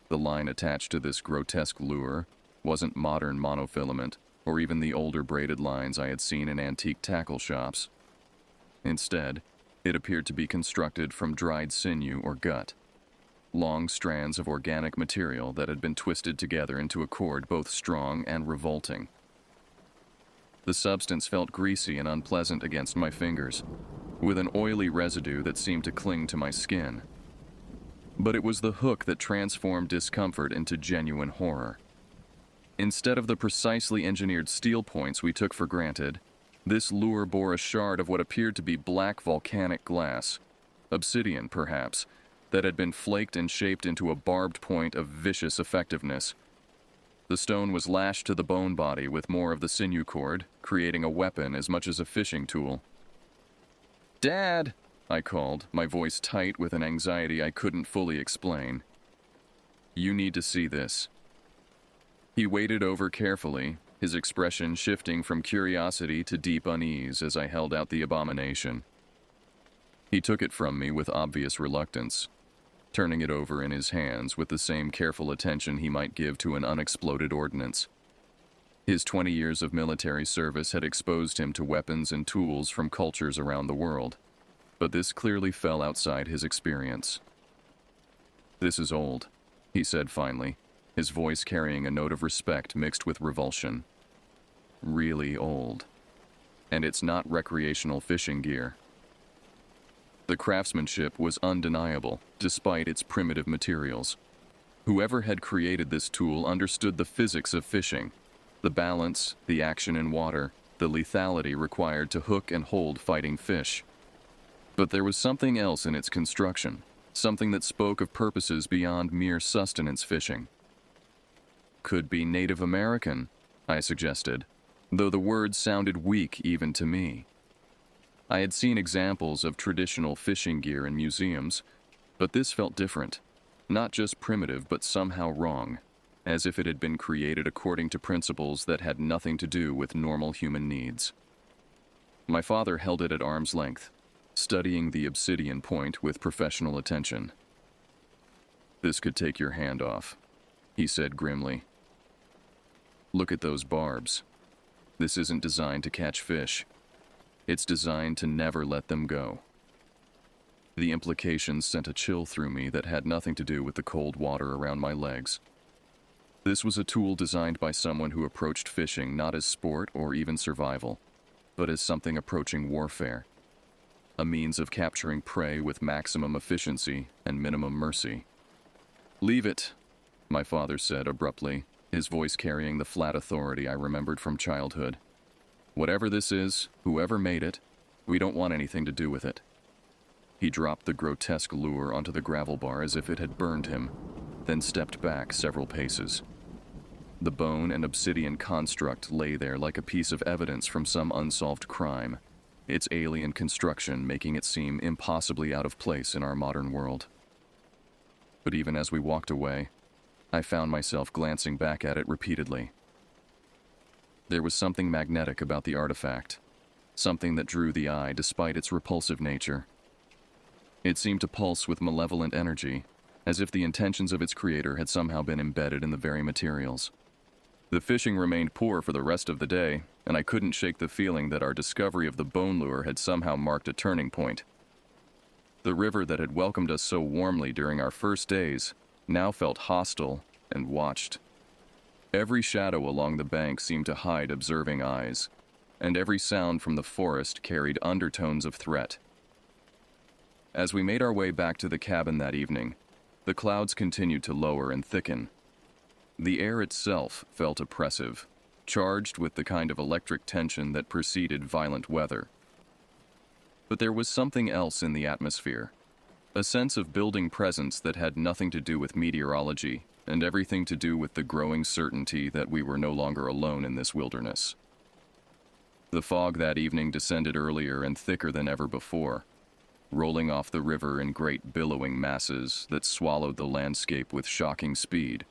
The line attached to this grotesque lure wasn't modern monofilament, or even the older braided lines I had seen in antique tackle shops. Instead, it appeared to be constructed from dried sinew or gut, long strands of organic material that had been twisted together into a cord both strong and revolting. The substance felt greasy and unpleasant against my fingers, with an oily residue that seemed to cling to my skin. But it was the hook that transformed discomfort into genuine horror. Instead of the precisely engineered steel points we took for granted, this lure bore a shard of what appeared to be black volcanic glass, obsidian perhaps, that had been flaked and shaped into a barbed point of vicious effectiveness. The stone was lashed to the bone body with more of the sinew cord, creating a weapon as much as a fishing tool. "Dad!" I called, my voice tight with an anxiety I couldn't fully explain. "You need to see this." He waded over carefully, his expression shifting from curiosity to deep unease as I held out the abomination. He took it from me with obvious reluctance, turning it over in his hands with the same careful attention he might give to an unexploded ordnance. His 20 years of military service had exposed him to weapons and tools from cultures around the world, but this clearly fell outside his experience. "This is old," he said finally, his voice carrying a note of respect mixed with revulsion. "Really old. And it's not recreational fishing gear." The craftsmanship was undeniable, despite its primitive materials. Whoever had created this tool understood the physics of fishing, the balance, the action in water, the lethality required to hook and hold fighting fish. But there was something else in its construction, something that spoke of purposes beyond mere sustenance fishing. "Could be Native American," I suggested, though the words sounded weak even to me. I had seen examples of traditional fishing gear in museums, but this felt different. Not just primitive, but somehow wrong, as if it had been created according to principles that had nothing to do with normal human needs. My father held it at arm's length, studying the obsidian point with professional attention. "This could take your hand off," he said grimly. "Look at those barbs. This isn't designed to catch fish. It's designed to never let them go." The implications sent a chill through me that had nothing to do with the cold water around my legs. This was a tool designed by someone who approached fishing not as sport or even survival, but as something approaching warfare. A means of capturing prey with maximum efficiency and minimum mercy. "Leave it," my father said abruptly, his voice carrying the flat authority I remembered from childhood. "Whatever this is, whoever made it, we don't want anything to do with it." He dropped the grotesque lure onto the gravel bar as if it had burned him, then stepped back several paces. The bone and obsidian construct lay there like a piece of evidence from some unsolved crime, its alien construction making it seem impossibly out of place in our modern world. But even as we walked away, I found myself glancing back at it repeatedly. There was something magnetic about the artifact, something that drew the eye despite its repulsive nature. It seemed to pulse with malevolent energy, as if the intentions of its creator had somehow been embedded in the very materials. The fishing remained poor for the rest of the day, and I couldn't shake the feeling that our discovery of the bone lure had somehow marked a turning point. The river that had welcomed us so warmly during our first days now felt hostile and watched. Every shadow along the bank seemed to hide observing eyes, and every sound from the forest carried undertones of threat. As we made our way back to the cabin that evening, the clouds continued to lower and thicken. The air itself felt oppressive, charged with the kind of electric tension that preceded violent weather. But there was something else in the atmosphere, a sense of building presence that had nothing to do with meteorology and everything to do with the growing certainty that we were no longer alone in this wilderness. The fog that evening descended earlier and thicker than ever before, rolling off the river in great billowing masses that swallowed the landscape with shocking speed.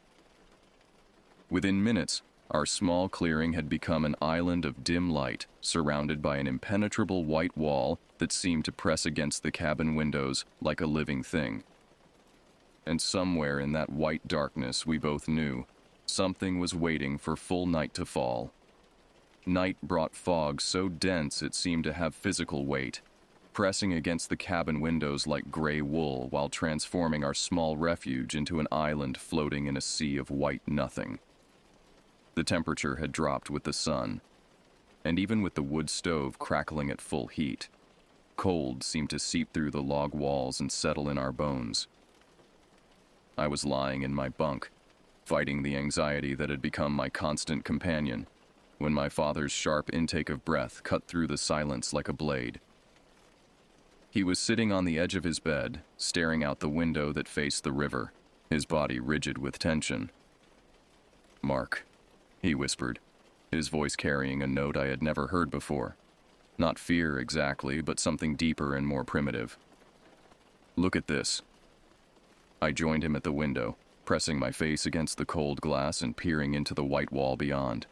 Within minutes, our small clearing had become an island of dim light, surrounded by an impenetrable white wall that seemed to press against the cabin windows like a living thing. And somewhere in that white darkness, we both knew, something was waiting for full night to fall. Night brought fog so dense it seemed to have physical weight, pressing against the cabin windows like gray wool while transforming our small refuge into an island floating in a sea of white nothing. The temperature had dropped with the sun, and even with the wood stove crackling at full heat, cold seemed to seep through the log walls and settle in our bones. I was lying in my bunk, fighting the anxiety that had become my constant companion, when my father's sharp intake of breath cut through the silence like a blade. He was sitting on the edge of his bed, staring out the window that faced the river, his body rigid with tension. "Mark," he whispered, his voice carrying a note I had never heard before. Not fear exactly, but something deeper and more primitive. "Look at this." I joined him at the window, pressing my face against the cold glass and peering into the white wall beyond.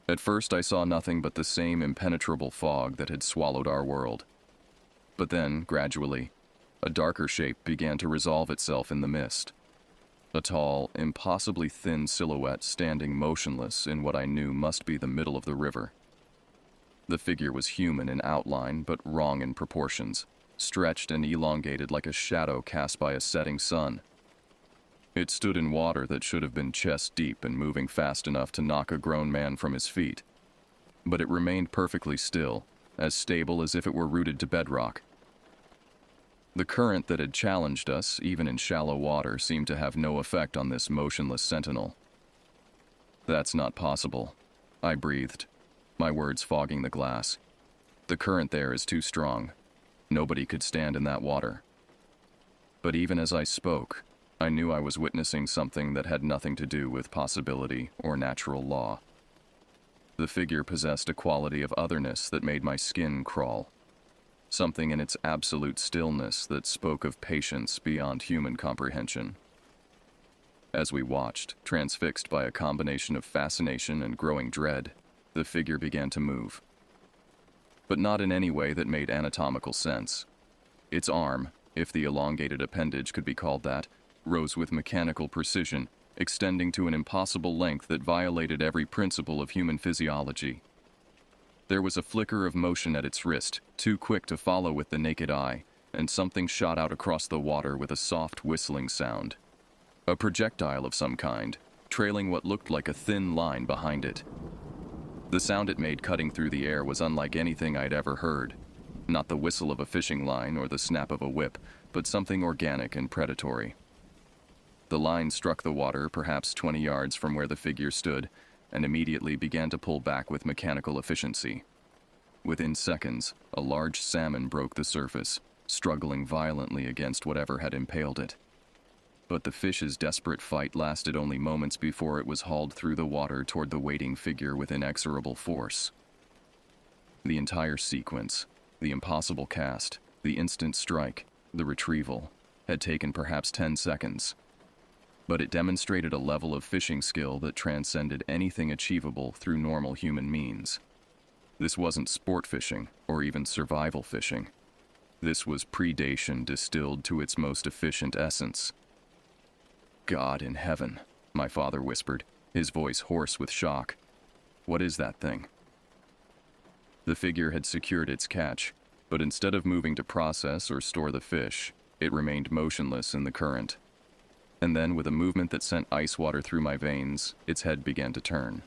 At first I saw nothing but the same impenetrable fog that had swallowed our world. But then, gradually, a darker shape began to resolve itself in the mist. A tall, impossibly thin silhouette standing motionless in what I knew must be the middle of the river. The figure was human in outline, but wrong in proportions, stretched and elongated like a shadow cast by a setting sun. It stood in water that should have been chest deep and moving fast enough to knock a grown man from his feet. But it remained perfectly still, as stable as if it were rooted to bedrock. The current that had challenged us, even in shallow water, seemed to have no effect on this motionless sentinel. "That's not possible," I breathed, my words fogging the glass. "The current there is too strong. Nobody could stand in that water." But even as I spoke, I knew I was witnessing something that had nothing to do with possibility or natural law. The figure possessed a quality of otherness that made my skin crawl. Something in its absolute stillness that spoke of patience beyond human comprehension. As we watched, transfixed by a combination of fascination and growing dread, the figure began to move. But not in any way that made anatomical sense. Its arm, if the elongated appendage could be called that, rose with mechanical precision, extending to an impossible length that violated every principle of human physiology. There was a flicker of motion at its wrist, too quick to follow with the naked eye, and something shot out across the water with a soft whistling sound. A projectile of some kind, trailing what looked like a thin line behind it. The sound it made cutting through the air was unlike anything I'd ever heard. Not the whistle of a fishing line or the snap of a whip, but something organic and predatory. The line struck the water perhaps 20 yards from where the figure stood, and immediately began to pull back with mechanical efficiency. Within seconds, a large salmon broke the surface, struggling violently against whatever had impaled it. But the fish's desperate fight lasted only moments before it was hauled through the water toward the waiting figure with inexorable force. The entire sequence, the impossible cast, the instant strike, the retrieval, had taken perhaps 10 seconds. But it demonstrated a level of fishing skill that transcended anything achievable through normal human means. This wasn't sport fishing, or even survival fishing. This was predation distilled to its most efficient essence. God in heaven, my father whispered, his voice hoarse with shock. What is that thing? The figure had secured its catch, but instead of moving to process or store the fish, it remained motionless in the current. And then, with a movement that sent ice water through my veins, its head began to turn.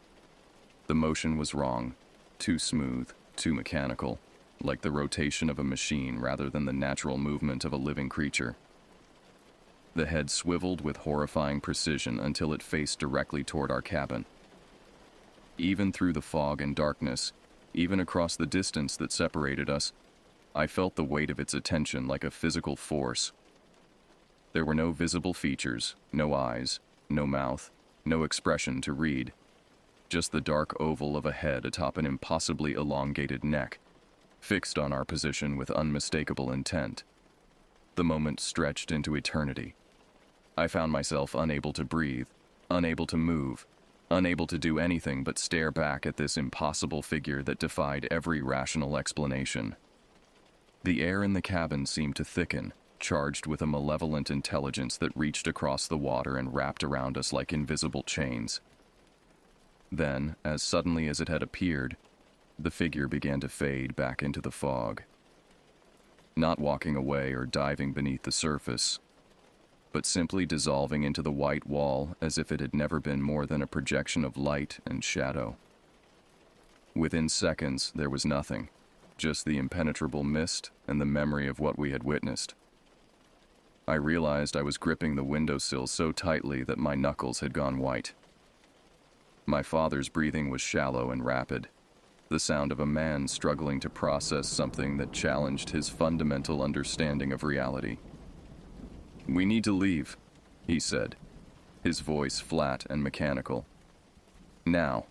The motion was wrong, too smooth, too mechanical, like the rotation of a machine rather than the natural movement of a living creature. The head swiveled with horrifying precision until it faced directly toward our cabin. Even through the fog and darkness, even across the distance that separated us, I felt the weight of its attention like a physical force. There were no visible features, no eyes, no mouth, no expression to read. Just the dark oval of a head atop an impossibly elongated neck, fixed on our position with unmistakable intent. The moment stretched into eternity. I found myself unable to breathe, unable to move, unable to do anything but stare back at this impossible figure that defied every rational explanation. The air in the cabin seemed to thicken, charged with a malevolent intelligence that reached across the water and wrapped around us like invisible chains. Then, as suddenly as it had appeared, the figure began to fade back into the fog. Not walking away or diving beneath the surface, but simply dissolving into the white wall as if it had never been more than a projection of light and shadow. Within seconds, there was nothing, just the impenetrable mist and the memory of what we had witnessed. I realized I was gripping the windowsill so tightly that my knuckles had gone white. My father's breathing was shallow and rapid, the sound of a man struggling to process something that challenged his fundamental understanding of reality. "We need to leave," he said, his voice flat and mechanical. "Now.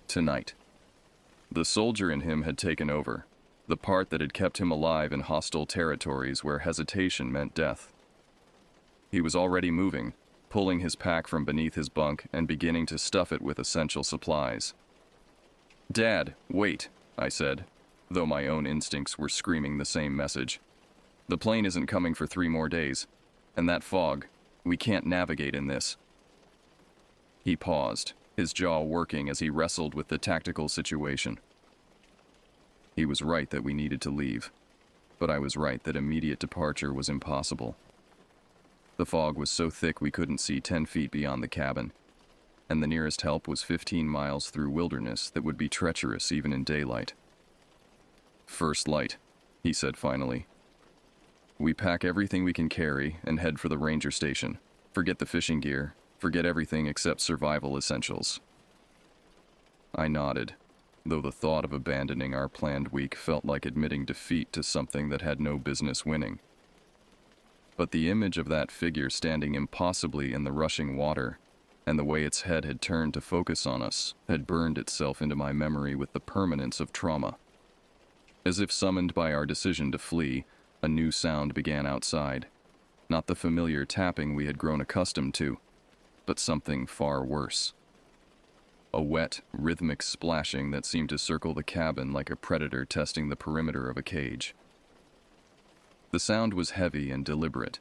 Tonight." The soldier in him had taken over, the part that had kept him alive in hostile territories where hesitation meant death. He was already moving, pulling his pack from beneath his bunk and beginning to stuff it with essential supplies. "Dad, wait," I said, though my own instincts were screaming the same message. "The plane isn't coming for 3 more days. And that fog, we can't navigate in this." He paused, his jaw working as he wrestled with the tactical situation. He was right that we needed to leave, but I was right that immediate departure was impossible. The fog was so thick we couldn't see 10 feet beyond the cabin, and the nearest help was 15 miles through wilderness that would be treacherous even in daylight. "First light," he said finally. "We pack everything we can carry and head for the ranger station. Forget the fishing gear, forget everything except survival essentials." I nodded, though the thought of abandoning our planned week felt like admitting defeat to something that had no business winning. But the image of that figure standing impossibly in the rushing water, and the way its head had turned to focus on us had burned itself into my memory with the permanence of trauma. As if summoned by our decision to flee, a new sound began outside. Not the familiar tapping we had grown accustomed to, but something far worse. A wet, rhythmic splashing that seemed to circle the cabin like a predator testing the perimeter of a cage. The sound was heavy and deliberate,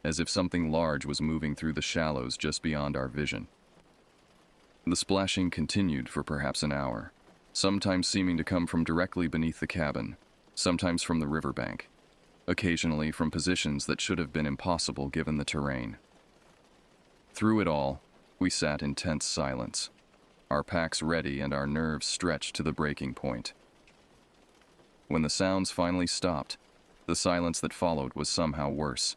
as if something large was moving through the shallows just beyond our vision. The splashing continued for perhaps an hour, sometimes seeming to come from directly beneath the cabin, sometimes from the riverbank, occasionally from positions that should have been impossible given the terrain. Through it all, we sat in tense silence, our packs ready and our nerves stretched to the breaking point. When the sounds finally stopped, the silence that followed was somehow worse.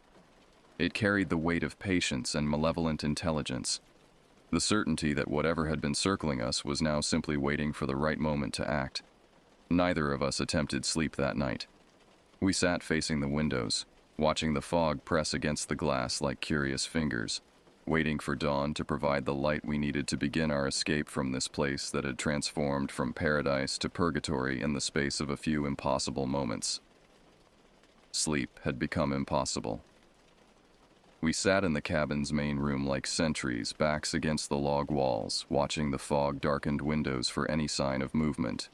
It carried the weight of patience and malevolent intelligence, the certainty that whatever had been circling us was now simply waiting for the right moment to act. Neither of us attempted sleep that night. We sat facing the windows, watching the fog press against the glass like curious fingers, waiting for dawn to provide the light we needed to begin our escape from this place that had transformed from paradise to purgatory in the space of a few impossible moments. Sleep had become impossible. We sat in the cabin's main room like sentries, backs against the log walls, watching the fog-darkened windows for any sign of movement.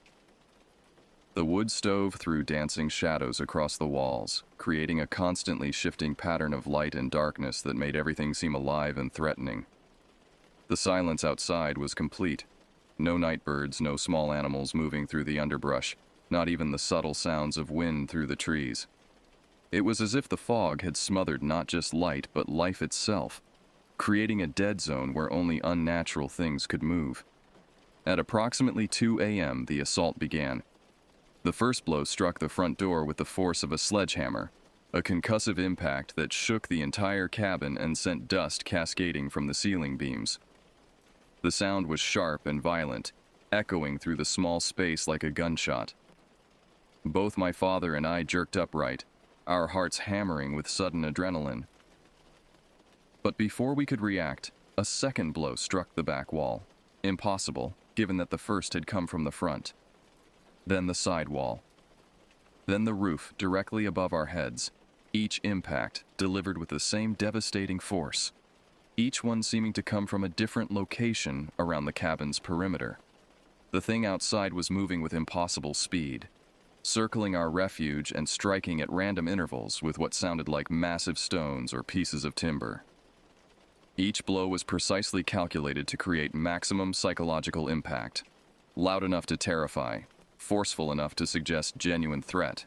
The wood stove threw dancing shadows across the walls, creating a constantly shifting pattern of light and darkness that made everything seem alive and threatening. The silence outside was complete. No night birds, no small animals moving through the underbrush, not even the subtle sounds of wind through the trees. It was as if the fog had smothered not just light, but life itself, creating a dead zone where only unnatural things could move. At approximately 2 a.m., the assault began. The first blow struck the front door with the force of a sledgehammer, a concussive impact that shook the entire cabin and sent dust cascading from the ceiling beams. The sound was sharp and violent, echoing through the small space like a gunshot. Both my father and I jerked upright, our hearts hammering with sudden adrenaline. But before we could react, a second blow struck the back wall. Impossible, given that the first had come from the front. Then the side wall. Then the roof directly above our heads, each impact delivered with the same devastating force, each one seeming to come from a different location around the cabin's perimeter. The thing outside was moving with impossible speed, circling our refuge and striking at random intervals with what sounded like massive stones or pieces of timber. Each blow was precisely calculated to create maximum psychological impact, loud enough to terrify, forceful enough to suggest genuine threat,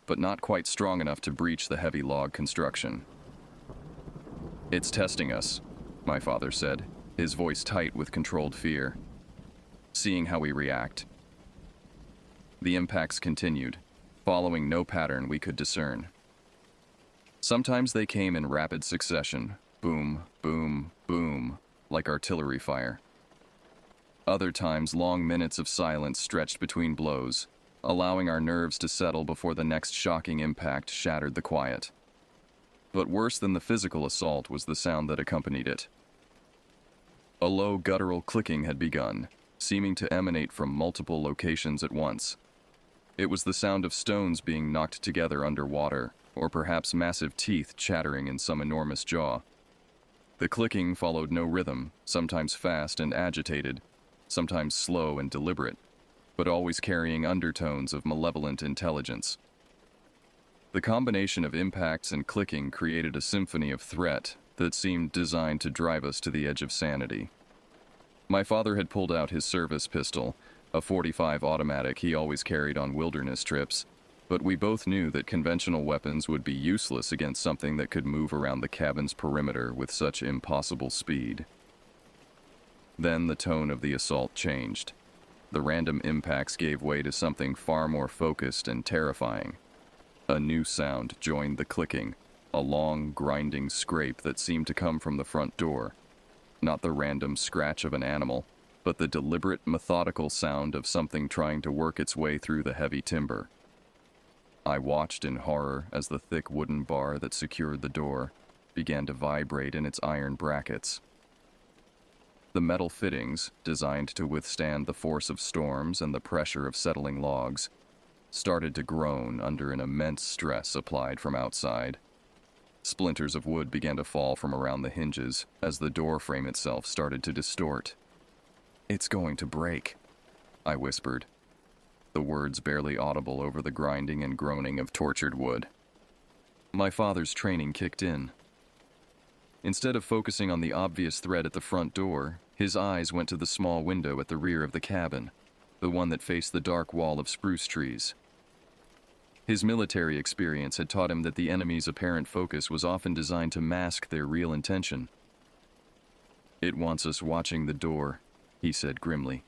but not quite strong enough to breach the heavy log construction. "It's testing us," my father said, his voice tight with controlled fear. "Seeing how we react." The impacts continued, following no pattern we could discern. Sometimes they came in rapid succession, boom, boom, boom, like artillery fire. Other times, long minutes of silence stretched between blows, allowing our nerves to settle before the next shocking impact shattered the quiet. But worse than the physical assault was the sound that accompanied it. A low guttural clicking had begun, seeming to emanate from multiple locations at once. It was the sound of stones being knocked together underwater, or perhaps massive teeth chattering in some enormous jaw. The clicking followed no rhythm, sometimes fast and agitated, sometimes slow and deliberate, but always carrying undertones of malevolent intelligence. The combination of impacts and clicking created a symphony of threat that seemed designed to drive us to the edge of sanity. My father had pulled out his service pistol, a .45 automatic he always carried on wilderness trips, but we both knew that conventional weapons would be useless against something that could move around the cabin's perimeter with such impossible speed. Then the tone of the assault changed. The random impacts gave way to something far more focused and terrifying. A new sound joined the clicking, a long, grinding scrape that seemed to come from the front door. Not the random scratch of an animal, but the deliberate, methodical sound of something trying to work its way through the heavy timber. I watched in horror as the thick wooden bar that secured the door began to vibrate in its iron brackets. The metal fittings, designed to withstand the force of storms and the pressure of settling logs, started to groan under an immense stress applied from outside. Splinters of wood began to fall from around the hinges as the door frame itself started to distort. "It's going to break," I whispered, the words barely audible over the grinding and groaning of tortured wood. My father's training kicked in. Instead of focusing on the obvious threat at the front door, his eyes went to the small window at the rear of the cabin, the one that faced the dark wall of spruce trees. His military experience had taught him that the enemy's apparent focus was often designed to mask their real intention. "It wants us watching the door," he said grimly.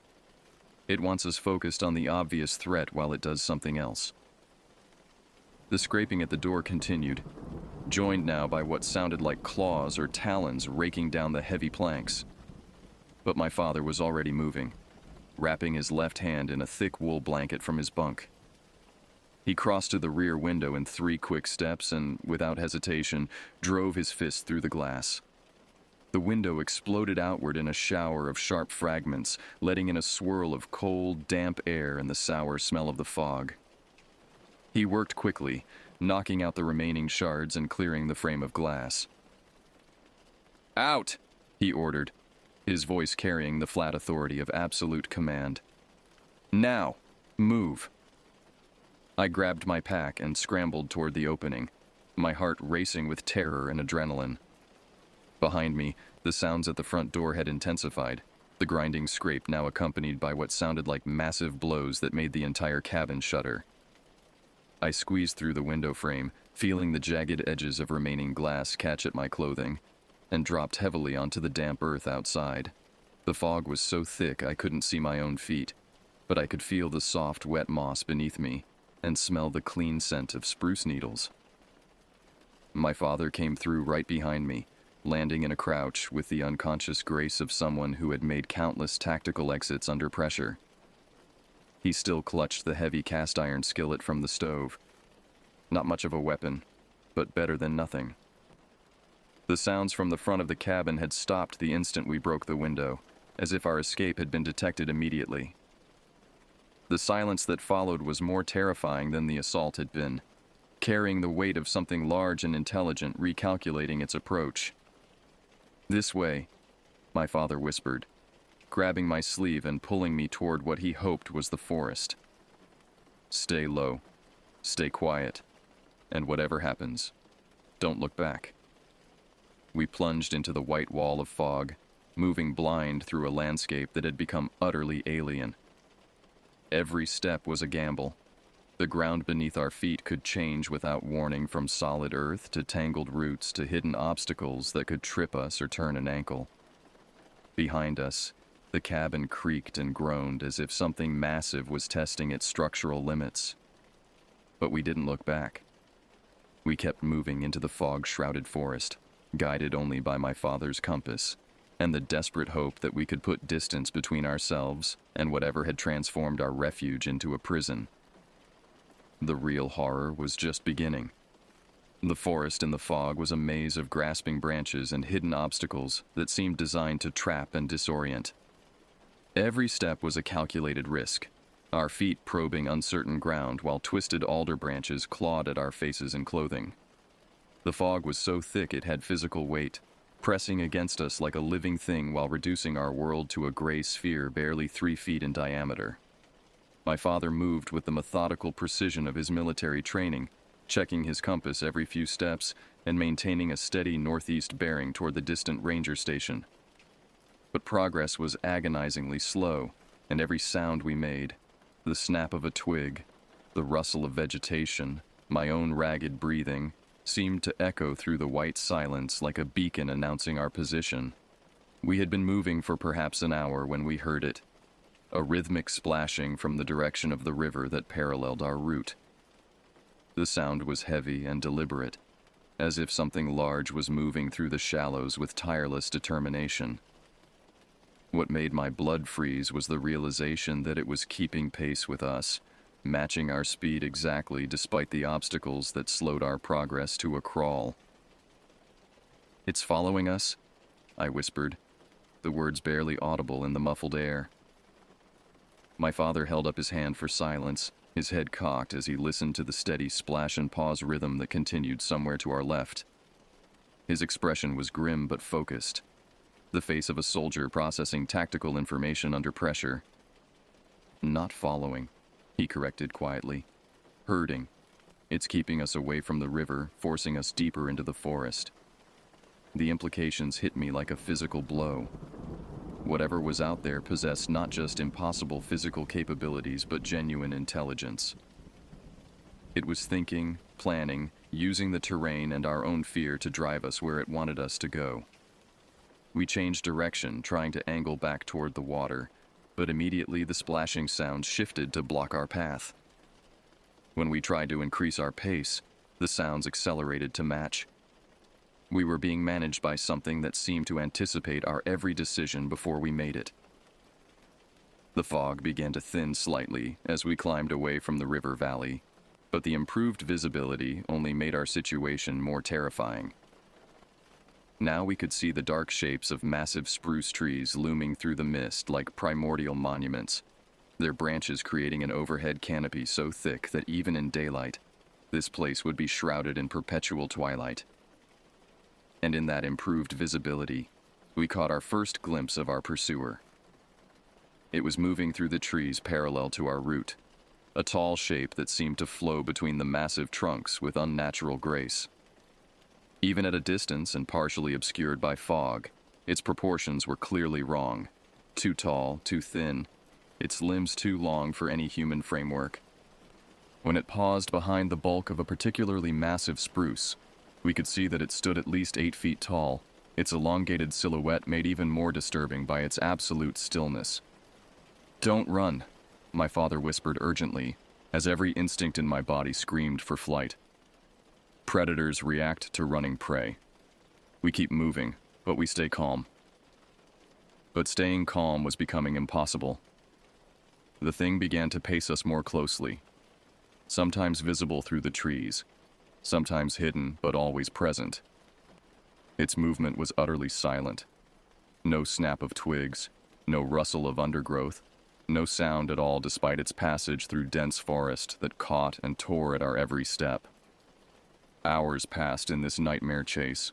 "It wants us focused on the obvious threat while it does something else." The scraping at the door continued, joined now by what sounded like claws or talons raking down the heavy planks. But my father was already moving, wrapping his left hand in a thick wool blanket from his bunk. He crossed to the rear window in 3 quick steps and, without hesitation, drove his fist through the glass. The window exploded outward in a shower of sharp fragments, letting in a swirl of cold, damp air and the sour smell of the fog. He worked quickly, knocking out the remaining shards and clearing the frame of glass. "Out!" he ordered, his voice carrying the flat authority of absolute command. "Now, move!" I grabbed my pack and scrambled toward the opening, my heart racing with terror and adrenaline. Behind me, the sounds at the front door had intensified, the grinding scrape now accompanied by what sounded like massive blows that made the entire cabin shudder. I squeezed through the window frame, feeling the jagged edges of remaining glass catch at my clothing, and dropped heavily onto the damp earth outside. The fog was so thick I couldn't see my own feet, but I could feel the soft, wet moss beneath me and smell the clean scent of spruce needles. My father came through right behind me, landing in a crouch with the unconscious grace of someone who had made countless tactical exits under pressure. He still clutched the heavy cast iron skillet from the stove. Not much of a weapon, but better than nothing. The sounds from the front of the cabin had stopped the instant we broke the window, as if our escape had been detected immediately. The silence that followed was more terrifying than the assault had been, carrying the weight of something large and intelligent recalculating its approach. "This way," my father whispered, grabbing my sleeve and pulling me toward what he hoped was the forest. "Stay low, stay quiet, and whatever happens, don't look back." We plunged into the white wall of fog, moving blind through a landscape that had become utterly alien. Every step was a gamble. The ground beneath our feet could change without warning from solid earth to tangled roots to hidden obstacles that could trip us or turn an ankle. Behind us, the cabin creaked and groaned as if something massive was testing its structural limits. But we didn't look back. We kept moving into the fog-shrouded forest, guided only by my father's compass, and the desperate hope that we could put distance between ourselves and whatever had transformed our refuge into a prison. The real horror was just beginning. The forest in the fog was a maze of grasping branches and hidden obstacles that seemed designed to trap and disorient. Every step was a calculated risk, our feet probing uncertain ground while twisted alder branches clawed at our faces and clothing. The fog was so thick it had physical weight, pressing against us like a living thing while reducing our world to a gray sphere barely 3 feet in diameter. My father moved with the methodical precision of his military training, checking his compass every few steps and maintaining a steady northeast bearing toward the distant ranger station. But progress was agonizingly slow, and every sound we made, the snap of a twig, the rustle of vegetation, my own ragged breathing, seemed to echo through the white silence like a beacon announcing our position. We had been moving for perhaps an hour when we heard it, a rhythmic splashing from the direction of the river that paralleled our route. The sound was heavy and deliberate, as if something large was moving through the shallows with tireless determination. What made my blood freeze was the realization that it was keeping pace with us, matching our speed exactly despite the obstacles that slowed our progress to a crawl. "It's following us," I whispered, the words barely audible in the muffled air. My father held up his hand for silence, his head cocked as he listened to the steady splash and pause rhythm that continued somewhere to our left. His expression was grim but focused, the face of a soldier processing tactical information under pressure. "Not following," he corrected quietly. "Herding. It's keeping us away from the river, forcing us deeper into the forest." The implications hit me like a physical blow. Whatever was out there possessed not just impossible physical capabilities but genuine intelligence. It was thinking, planning, using the terrain and our own fear to drive us where it wanted us to go. We changed direction, trying to angle back toward the water, but immediately the splashing sound shifted to block our path. When we tried to increase our pace, the sounds accelerated to match. We were being managed by something that seemed to anticipate our every decision before we made it. The fog began to thin slightly as we climbed away from the river valley, but the improved visibility only made our situation more terrifying. Now we could see the dark shapes of massive spruce trees looming through the mist like primordial monuments, their branches creating an overhead canopy so thick that even in daylight, this place would be shrouded in perpetual twilight. And in that improved visibility, we caught our first glimpse of our pursuer. It was moving through the trees parallel to our route, a tall shape that seemed to flow between the massive trunks with unnatural grace. Even at a distance and partially obscured by fog, its proportions were clearly wrong. Too tall, too thin, its limbs too long for any human framework. When it paused behind the bulk of a particularly massive spruce, we could see that it stood at least 8 feet tall, its elongated silhouette made even more disturbing by its absolute stillness. "Don't run," my father whispered urgently, as every instinct in my body screamed for flight. Predators react to running prey. We keep moving, but we stay calm. But staying calm was becoming impossible. The thing began to pace us more closely, sometimes visible through the trees, sometimes hidden but always present. Its movement was utterly silent. No snap of twigs, no rustle of undergrowth, no sound at all despite its passage through dense forest that caught and tore at our every step. Hours passed in this nightmare chase.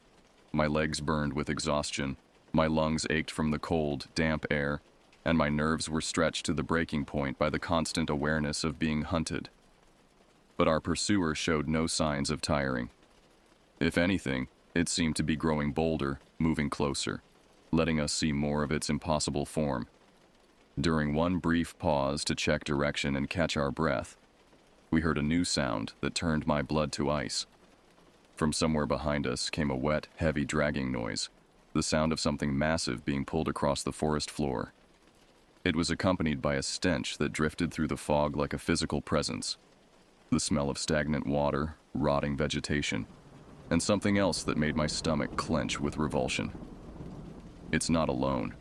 My legs burned with exhaustion, my lungs ached from the cold, damp air, and my nerves were stretched to the breaking point by the constant awareness of being hunted. But our pursuer showed no signs of tiring. If anything, it seemed to be growing bolder, moving closer, letting us see more of its impossible form. During one brief pause to check direction and catch our breath, we heard a new sound that turned my blood to ice. From somewhere behind us came a wet, heavy dragging noise, the sound of something massive being pulled across the forest floor. It was accompanied by a stench that drifted through the fog like a physical presence. The smell of stagnant water, rotting vegetation, and something else that made my stomach clench with revulsion. "It's not alone,"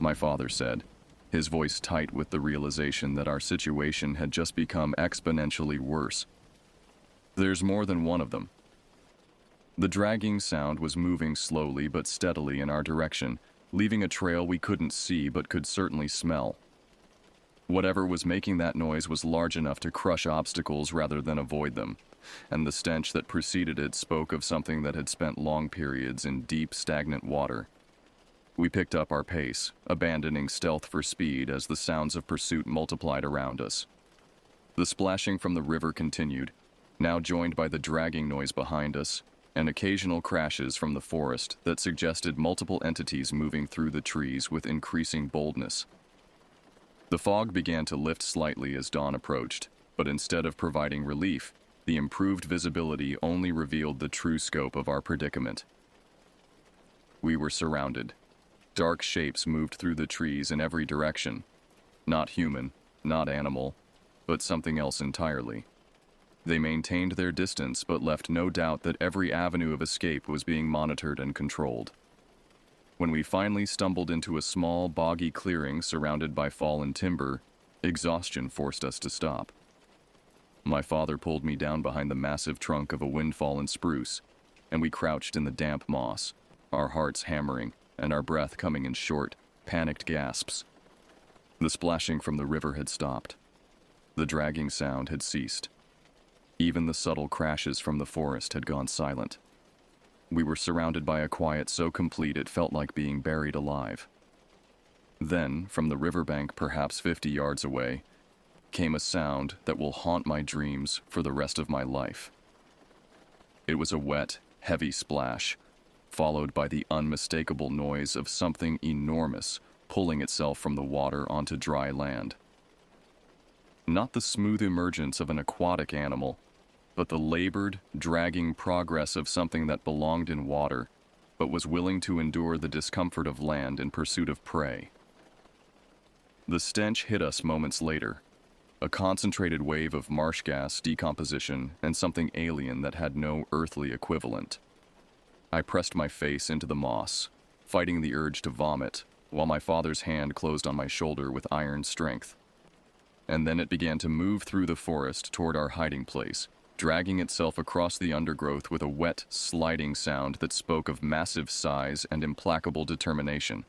my father said, his voice tight with the realization that our situation had just become exponentially worse. "There's more than one of them." The dragging sound was moving slowly but steadily in our direction, leaving a trail we couldn't see but could certainly smell. Whatever was making that noise was large enough to crush obstacles rather than avoid them, and the stench that preceded it spoke of something that had spent long periods in deep, stagnant water. We picked up our pace, abandoning stealth for speed as the sounds of pursuit multiplied around us. The splashing from the river continued, now joined by the dragging noise behind us, and occasional crashes from the forest that suggested multiple entities moving through the trees with increasing boldness. The fog began to lift slightly as dawn approached, but instead of providing relief, the improved visibility only revealed the true scope of our predicament. We were surrounded. Dark shapes moved through the trees in every direction. Not human, not animal, but something else entirely. They maintained their distance but left no doubt that every avenue of escape was being monitored and controlled. When we finally stumbled into a small, boggy clearing surrounded by fallen timber, exhaustion forced us to stop. My father pulled me down behind the massive trunk of a wind-fallen spruce, and we crouched in the damp moss, our hearts hammering and our breath coming in short, panicked gasps. The splashing from the river had stopped. The dragging sound had ceased. Even the subtle crashes from the forest had gone silent. We were surrounded by a quiet so complete it felt like being buried alive. Then, from the riverbank perhaps 50 yards away, came a sound that will haunt my dreams for the rest of my life. It was a wet, heavy splash, followed by the unmistakable noise of something enormous pulling itself from the water onto dry land. Not the smooth emergence of an aquatic animal, but the labored, dragging progress of something that belonged in water, but was willing to endure the discomfort of land in pursuit of prey. The stench hit us moments later, a concentrated wave of marsh gas decomposition and something alien that had no earthly equivalent. I pressed my face into the moss, fighting the urge to vomit, while my father's hand closed on my shoulder with iron strength. And then it began to move through the forest toward our hiding place, dragging itself across the undergrowth with a wet, sliding sound that spoke of massive size and implacable determination.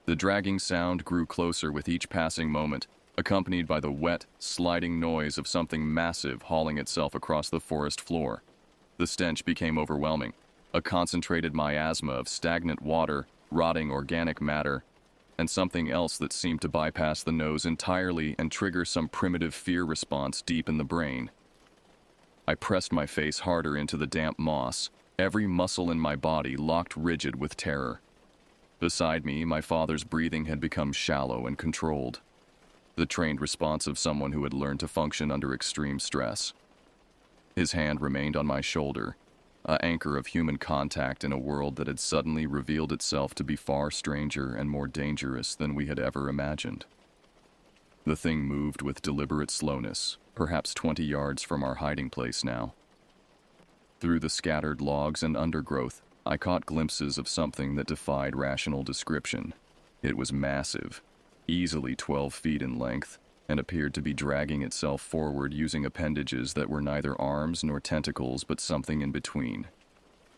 The dragging sound grew closer with each passing moment, accompanied by the wet, sliding noise of something massive hauling itself across the forest floor. The stench became overwhelming, a concentrated miasma of stagnant water, rotting organic matter, and something else that seemed to bypass the nose entirely and trigger some primitive fear response deep in the brain. I pressed my face harder into the damp moss, every muscle in my body locked rigid with terror. Beside me, my father's breathing had become shallow and controlled, the trained response of someone who had learned to function under extreme stress. His hand remained on my shoulder, an anchor of human contact in a world that had suddenly revealed itself to be far stranger and more dangerous than we had ever imagined. The thing moved with deliberate slowness, perhaps 20 yards from our hiding place now. Through the scattered logs and undergrowth, I caught glimpses of something that defied rational description. It was massive, easily 12 feet in length, and appeared to be dragging itself forward using appendages that were neither arms nor tentacles but something in between.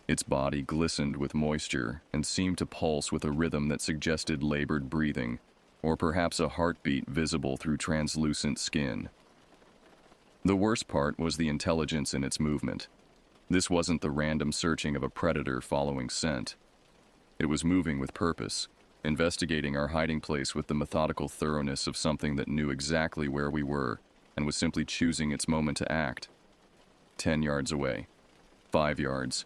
Its body glistened with moisture and seemed to pulse with a rhythm that suggested labored breathing, or perhaps a heartbeat visible through translucent skin. The worst part was the intelligence in its movement. This wasn't the random searching of a predator following scent. It was moving with purpose, investigating our hiding place with the methodical thoroughness of something that knew exactly where we were and was simply choosing its moment to act. 10 yards away. 5 yards.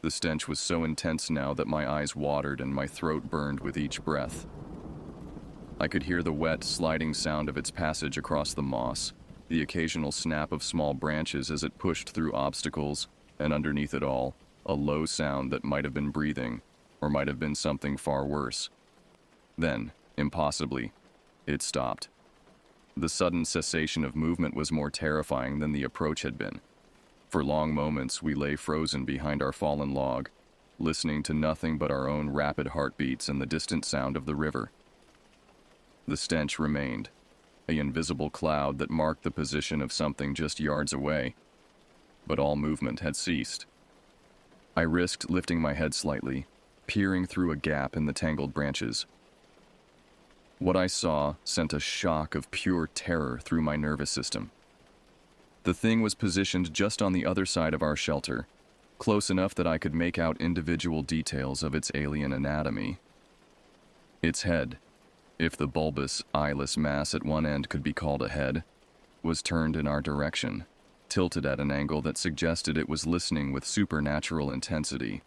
The stench was so intense now that my eyes watered and my throat burned with each breath. I could hear the wet, sliding sound of its passage across the moss, the occasional snap of small branches as it pushed through obstacles, and underneath it all, a low sound that might have been breathing, or might have been something far worse. Then, impossibly, it stopped. The sudden cessation of movement was more terrifying than the approach had been. For long moments we lay frozen behind our fallen log, listening to nothing but our own rapid heartbeats and the distant sound of the river. The stench remained, an invisible cloud that marked the position of something just yards away, but all movement had ceased. I risked lifting my head slightly, peering through a gap in the tangled branches. What I saw sent a shock of pure terror through my nervous system. The thing was positioned just on the other side of our shelter, close enough that I could make out individual details of its alien anatomy. Its head, if the bulbous, eyeless mass at one end could be called a head, was turned in our direction, tilted at an angle that suggested it was listening with supernatural intensity.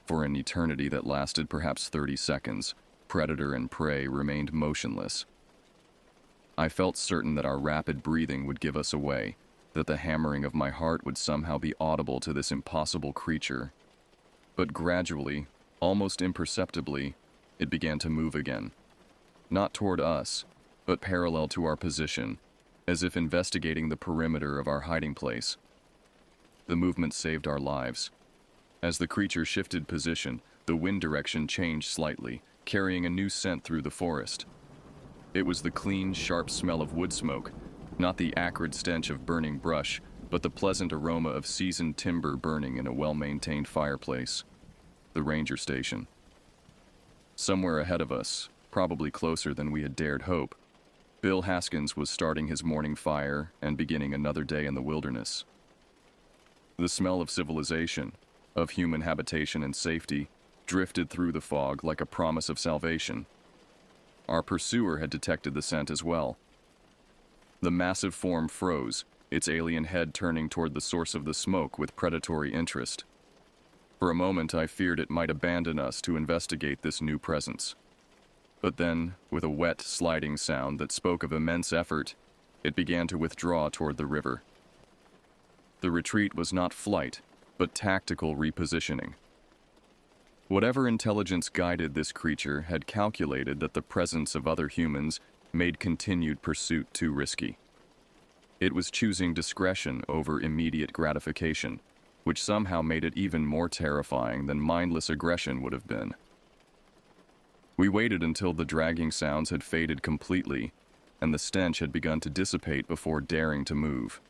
For an eternity that lasted perhaps 30 seconds, predator and prey remained motionless. I felt certain that our rapid breathing would give us away, that the hammering of my heart would somehow be audible to this impossible creature. But gradually, almost imperceptibly, it began to move again. Not toward us, but parallel to our position, as if investigating the perimeter of our hiding place. The movement saved our lives. As the creature shifted position, the wind direction changed slightly, carrying a new scent through the forest. It was the clean, sharp smell of wood smoke, not the acrid stench of burning brush, but the pleasant aroma of seasoned timber burning in a well-maintained fireplace. the ranger station. Somewhere ahead of us, probably closer than we had dared hope, Bill Haskins was starting his morning fire and beginning another day in the wilderness. The smell of civilization, of human habitation and safety, drifted through the fog like a promise of salvation. Our pursuer had detected the scent as well. The massive form froze, its alien head turning toward the source of the smoke with predatory interest. For a moment, I feared it might abandon us to investigate this new presence. But then, with a wet, sliding sound that spoke of immense effort, it began to withdraw toward the river. The retreat was not flight, but tactical repositioning. Whatever intelligence guided this creature had calculated that the presence of other humans made continued pursuit too risky. It was choosing discretion over immediate gratification, which somehow made it even more terrifying than mindless aggression would have been. We waited until the dragging sounds had faded completely, and the stench had begun to dissipate before daring to move.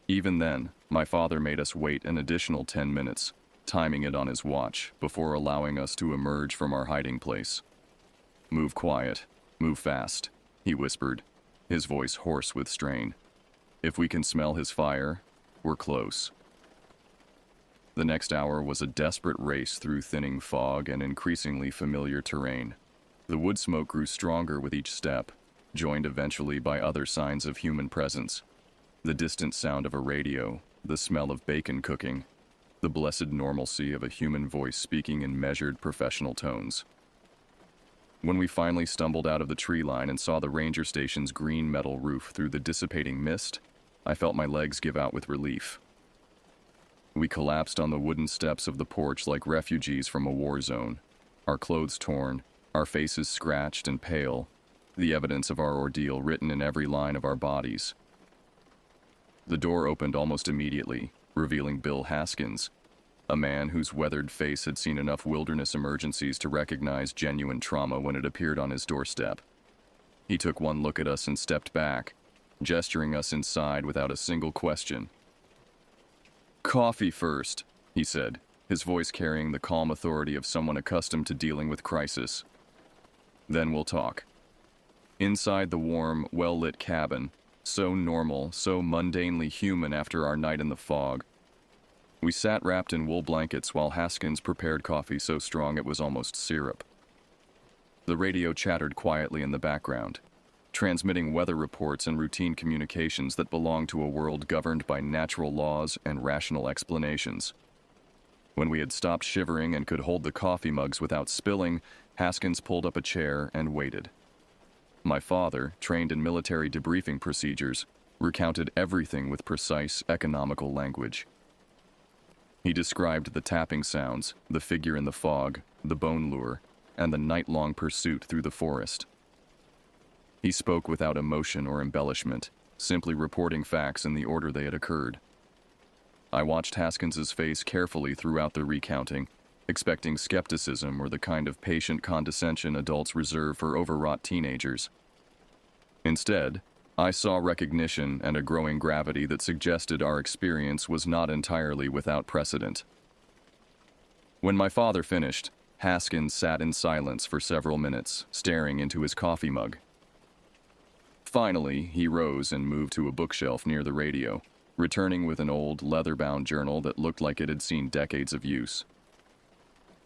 Even then, my father made us wait an additional 10 minutes, timing it on his watch, before allowing us to emerge from our hiding place. "Move quiet, move fast," he whispered, his voice hoarse with strain. "If we can smell his fire, we're close." The next hour was a desperate race through thinning fog and increasingly familiar terrain. The wood smoke grew stronger with each step, joined eventually by other signs of human presence. The distant sound of a radio, the smell of bacon cooking, the blessed normalcy of a human voice speaking in measured professional tones. When we finally stumbled out of the tree line and saw the ranger station's green metal roof through the dissipating mist, I felt my legs give out with relief. We collapsed on the wooden steps of the porch like refugees from a war zone, our clothes torn, our faces scratched and pale, the evidence of our ordeal written in every line of our bodies. The door opened almost immediately, revealing Bill Haskins, a man whose weathered face had seen enough wilderness emergencies to recognize genuine trauma when it appeared on his doorstep. He took one look at us and stepped back, gesturing us inside without a single question. "Coffee first," he said, his voice carrying the calm authority of someone accustomed to dealing with crisis. "Then we'll talk." Inside the warm, well-lit cabin, so normal, so mundanely human after our night in the fog, we sat wrapped in wool blankets while Haskins prepared coffee so strong it was almost syrup. The radio chattered quietly in the background, transmitting weather reports and routine communications that belonged to a world governed by natural laws and rational explanations. When we had stopped shivering and could hold the coffee mugs without spilling, Haskins pulled up a chair and waited. My father, trained in military debriefing procedures, recounted everything with precise, economical language. He described the tapping sounds, the figure in the fog, the bone lure, and the night-long pursuit through the forest. He spoke without emotion or embellishment, simply reporting facts in the order they had occurred. I watched Haskins's face carefully throughout the recounting, expecting skepticism or the kind of patient condescension adults reserve for overwrought teenagers. Instead, I saw recognition and a growing gravity that suggested our experience was not entirely without precedent. When my father finished, Haskins sat in silence for several minutes, staring into his coffee mug. Finally, he rose and moved to a bookshelf near the radio, returning with an old, leather-bound journal that looked like it had seen decades of use.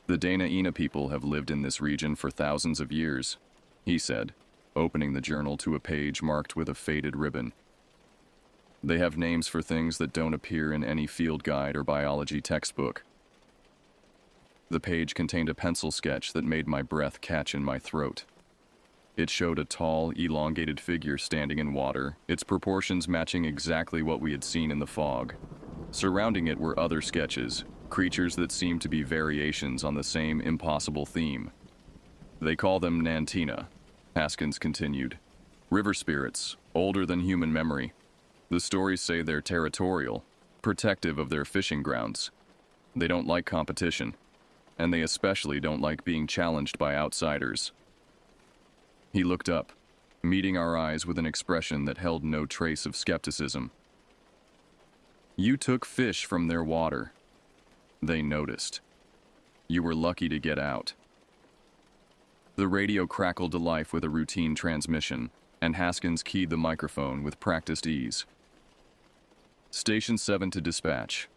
"The Dana-Ina people have lived in this region for thousands of years," he said, opening the journal to a page marked with a faded ribbon. "They have names for things that don't appear in any field guide or biology textbook." The page contained a pencil sketch that made my breath catch in my throat. It showed a tall, elongated figure standing in water, its proportions matching exactly what we had seen in the fog. Surrounding it were other sketches, creatures that seemed to be variations on the same impossible theme. "They call them Nantina," Haskins continued. "River spirits, older than human memory. The stories say they're territorial, protective of their fishing grounds. They don't like competition, and they especially don't like being challenged by outsiders." He looked up, meeting our eyes with an expression that held no trace of skepticism. "You took fish from their water." They noticed. You were lucky to get out. The radio crackled to life with a routine transmission, and Haskins keyed the microphone with practiced ease. Station 7 to dispatch.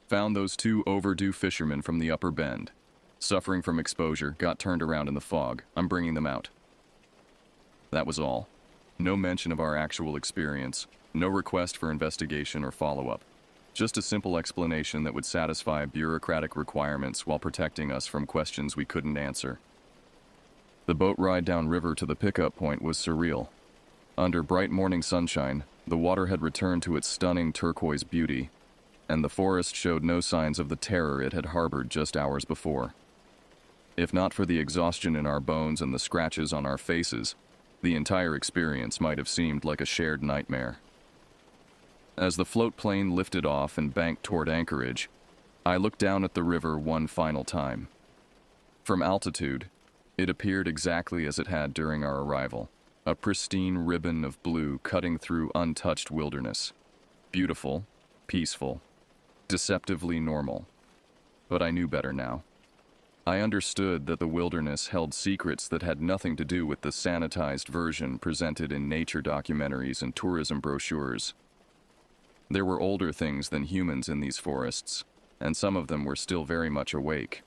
Found those two overdue fishermen from the upper bend. Suffering from exposure, got turned around in the fog. I'm bringing them out. That was all. No mention of our actual experience, no request for investigation or follow-up. Just a simple explanation that would satisfy bureaucratic requirements while protecting us from questions we couldn't answer. The boat ride downriver to the pickup point was surreal. Under bright morning sunshine, the water had returned to its stunning turquoise beauty, and the forest showed no signs of the terror it had harbored just hours before. If not for the exhaustion in our bones and the scratches on our faces, the entire experience might have seemed like a shared nightmare. As the float plane lifted off and banked toward anchorage, I looked down at the river one final time. From altitude, it appeared exactly as it had during our arrival, a pristine ribbon of blue cutting through untouched wilderness. Beautiful, peaceful, deceptively normal. But I knew better now. I understood that the wilderness held secrets that had nothing to do with the sanitized version presented in nature documentaries and tourism brochures. There were older things than humans in these forests, and some of them were still very much awake.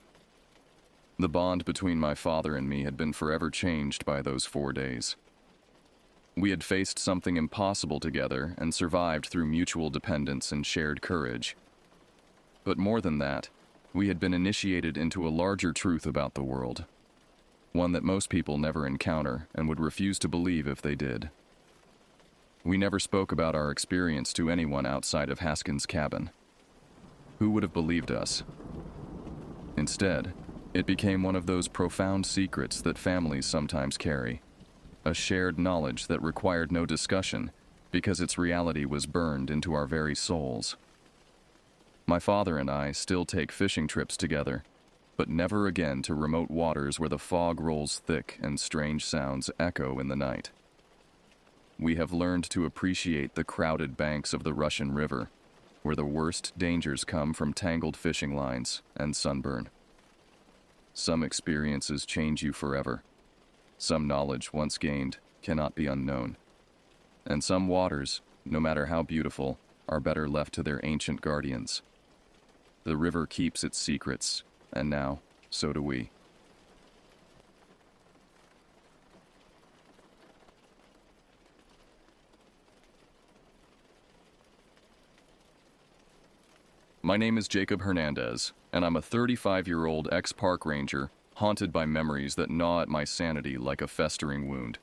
The bond between my father and me had been forever changed by those 4 days. We had faced something impossible together and survived through mutual dependence and shared courage. But more than that, we had been initiated into a larger truth about the world, one that most people never encounter and would refuse to believe if they did. We never spoke about our experience to anyone outside of Haskins' cabin. Who would have believed us? Instead, it became one of those profound secrets that families sometimes carry, a shared knowledge that required no discussion because its reality was burned into our very souls. My father and I still take fishing trips together, but never again to remote waters where the fog rolls thick and strange sounds echo in the night. We have learned to appreciate the crowded banks of the Russian River, where the worst dangers come from tangled fishing lines and sunburn. Some experiences change you forever. Some knowledge once gained cannot be unknown. And some waters, no matter how beautiful, are better left to their ancient guardians. The river keeps its secrets, and now, so do we. My name is Jacob Hernandez, and I'm a 35-year-old ex-park ranger haunted by memories that gnaw at my sanity like a festering wound.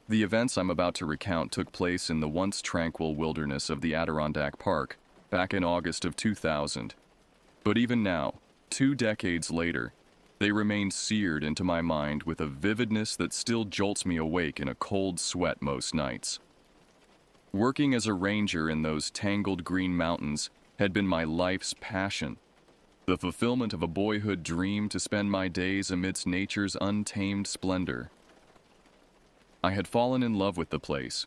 The events I'm about to recount took place in the once tranquil wilderness of the Adirondack Park back in August of 2000. But even now, 2 decades later, they remain seared into my mind with a vividness that still jolts me awake in a cold sweat most nights. Working as a ranger in those tangled green mountains had been my life's passion, the fulfillment of a boyhood dream to spend my days amidst nature's untamed splendor. I had fallen in love with the place,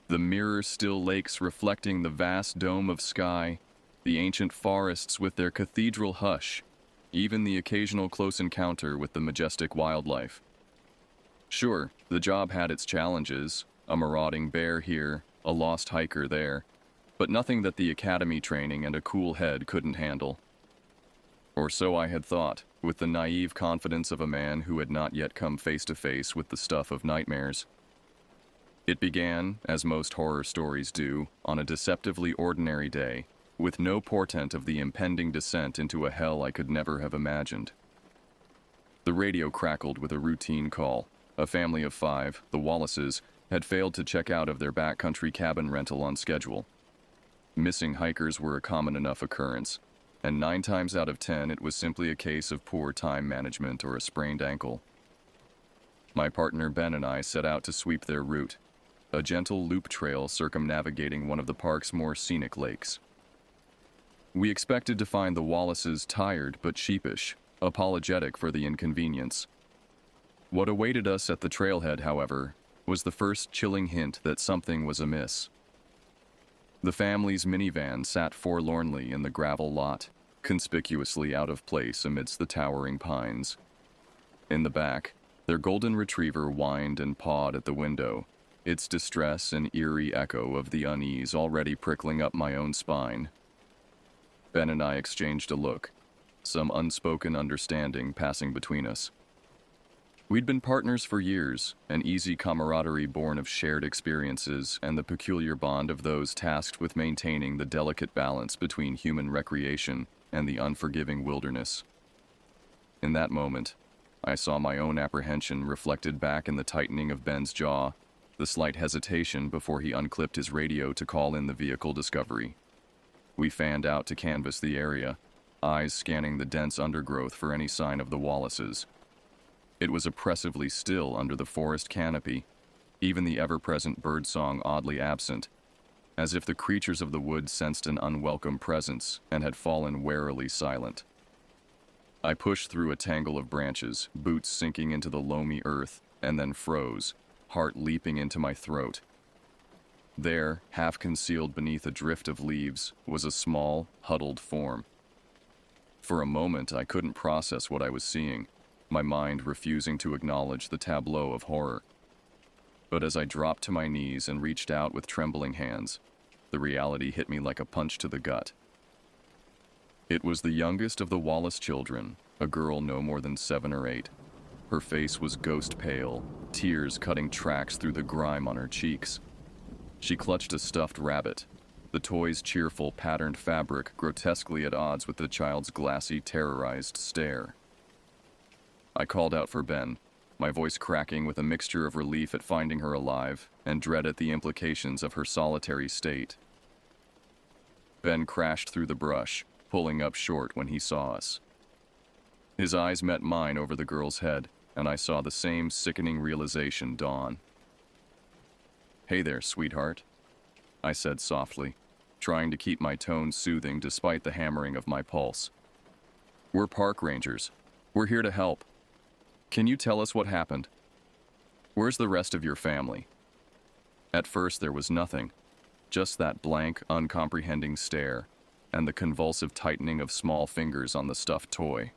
the mirror-still lakes reflecting the vast dome of sky, the ancient forests with their cathedral hush, even the occasional close encounter with the majestic wildlife. Sure, the job had its challenges, a marauding bear here, a lost hiker there, but nothing that the academy training and a cool head couldn't handle. Or so I had thought, with the naive confidence of a man who had not yet come face to face with the stuff of nightmares. It began, as most horror stories do, on a deceptively ordinary day, with no portent of the impending descent into a hell I could never have imagined. The radio crackled with a routine call. A family of 5, the Wallaces, had failed to check out of their backcountry cabin rental on schedule. Missing hikers were a common enough occurrence, and 9 times out of 10 it was simply a case of poor time management or a sprained ankle. My partner Ben and I set out to sweep their route, a gentle loop trail circumnavigating one of the park's more scenic lakes. We expected to find the Wallaces tired but sheepish, apologetic for the inconvenience. What awaited us at the trailhead, however, was the first chilling hint that something was amiss. The family's minivan sat forlornly in the gravel lot, conspicuously out of place amidst the towering pines. In the back, their golden retriever whined and pawed at the window, its distress an eerie echo of the unease already prickling up my own spine. Ben and I exchanged a look, some unspoken understanding passing between us. We'd been partners for years, an easy camaraderie born of shared experiences and the peculiar bond of those tasked with maintaining the delicate balance between human recreation and the unforgiving wilderness. In that moment, I saw my own apprehension reflected back in the tightening of Ben's jaw, the slight hesitation before he unclipped his radio to call in the vehicle discovery. We fanned out to canvass the area, eyes scanning the dense undergrowth for any sign of the Wallaces. It was oppressively still under the forest canopy, even the ever-present birdsong oddly absent, as if the creatures of the woods sensed an unwelcome presence and had fallen warily silent. I pushed through a tangle of branches, boots sinking into the loamy earth, and then froze, heart leaping into my throat. There, half concealed beneath a drift of leaves, was a small, huddled form. For a moment, I couldn't process what I was seeing, my mind refusing to acknowledge the tableau of horror. But as I dropped to my knees and reached out with trembling hands, the reality hit me like a punch to the gut. It was the youngest of the Wallace children, a girl no more than 7 or 8. Her face was ghost pale, tears cutting tracks through the grime on her cheeks. She clutched a stuffed rabbit, the toy's cheerful, patterned fabric grotesquely at odds with the child's glassy, terrorized stare. I called out for Ben, my voice cracking with a mixture of relief at finding her alive and dread at the implications of her solitary state. Ben crashed through the brush, pulling up short when he saw us. His eyes met mine over the girl's head, and I saw the same sickening realization dawn. "Hey there, sweetheart," I said softly, trying to keep my tone soothing despite the hammering of my pulse. "We're park rangers. We're here to help. Can you tell us what happened? Where's the rest of your family?" At first there was nothing, just that blank, uncomprehending stare, and the convulsive tightening of small fingers on the stuffed toy.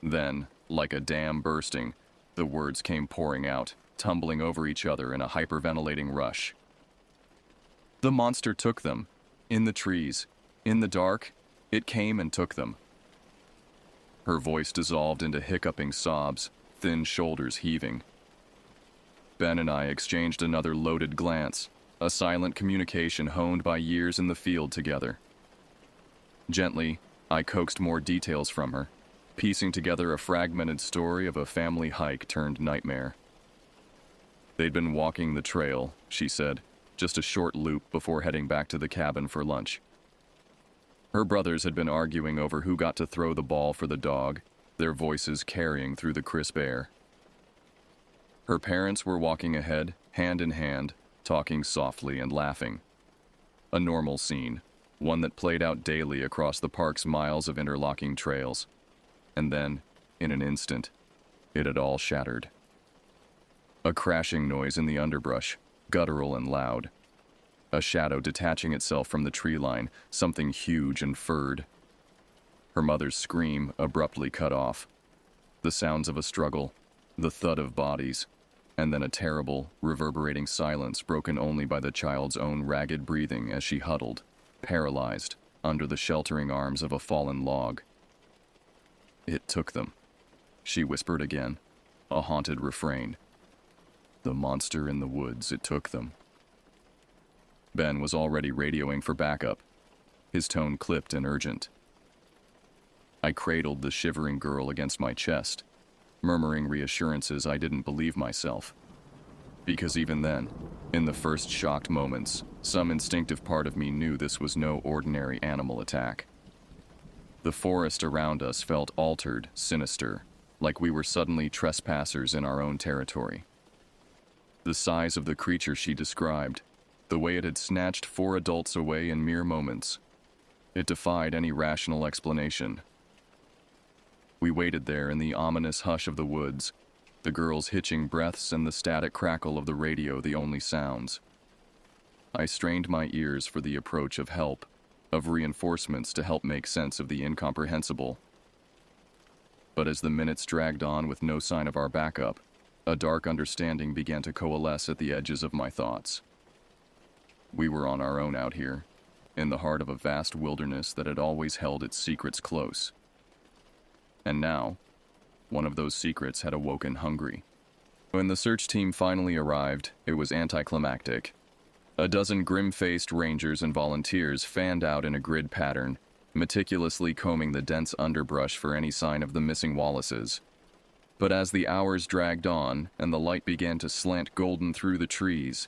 Then, like a dam bursting, the words came pouring out, tumbling over each other in a hyperventilating rush. "The monster took them. In the trees. In the dark. It came and took them." Her voice dissolved into hiccuping sobs, thin shoulders heaving. Ben and I exchanged another loaded glance, a silent communication honed by years in the field together. Gently, I coaxed more details from her, piecing together a fragmented story of a family hike turned nightmare. They'd been walking the trail, she said, just a short loop before heading back to the cabin for lunch. Her brothers had been arguing over who got to throw the ball for the dog, their voices carrying through the crisp air. Her parents were walking ahead, hand in hand, talking softly and laughing. A normal scene, one that played out daily across the park's miles of interlocking trails. And then, in an instant, it had all shattered. A crashing noise in the underbrush, guttural and loud. A shadow detaching itself from the tree line, something huge and furred. Her mother's scream abruptly cut off. The sounds of a struggle, the thud of bodies, and then a terrible, reverberating silence broken only by the child's own ragged breathing as she huddled, paralyzed, under the sheltering arms of a fallen log. "It took them," she whispered again, a haunted refrain. "The monster in the woods, it took them." Ben was already radioing for backup, his tone clipped and urgent. I cradled the shivering girl against my chest, murmuring reassurances I didn't believe myself. Because even then, in the first shocked moments, some instinctive part of me knew this was no ordinary animal attack. The forest around us felt altered, sinister, like we were suddenly trespassers in our own territory. The size of the creature she described, the way it had snatched 4 adults away in mere moments, it defied any rational explanation. We waited there in the ominous hush of the woods, the girl's hitching breaths and the static crackle of the radio the only sounds. I strained my ears for the approach of help, of reinforcements to help make sense of the incomprehensible. But as the minutes dragged on with no sign of our backup, a dark understanding began to coalesce at the edges of my thoughts. We were on our own out here, in the heart of a vast wilderness that had always held its secrets close. And now, one of those secrets had awoken hungry. When the search team finally arrived, it was anticlimactic. A dozen grim-faced rangers and volunteers fanned out in a grid pattern, meticulously combing the dense underbrush for any sign of the missing Wallaces. But as the hours dragged on and the light began to slant golden through the trees,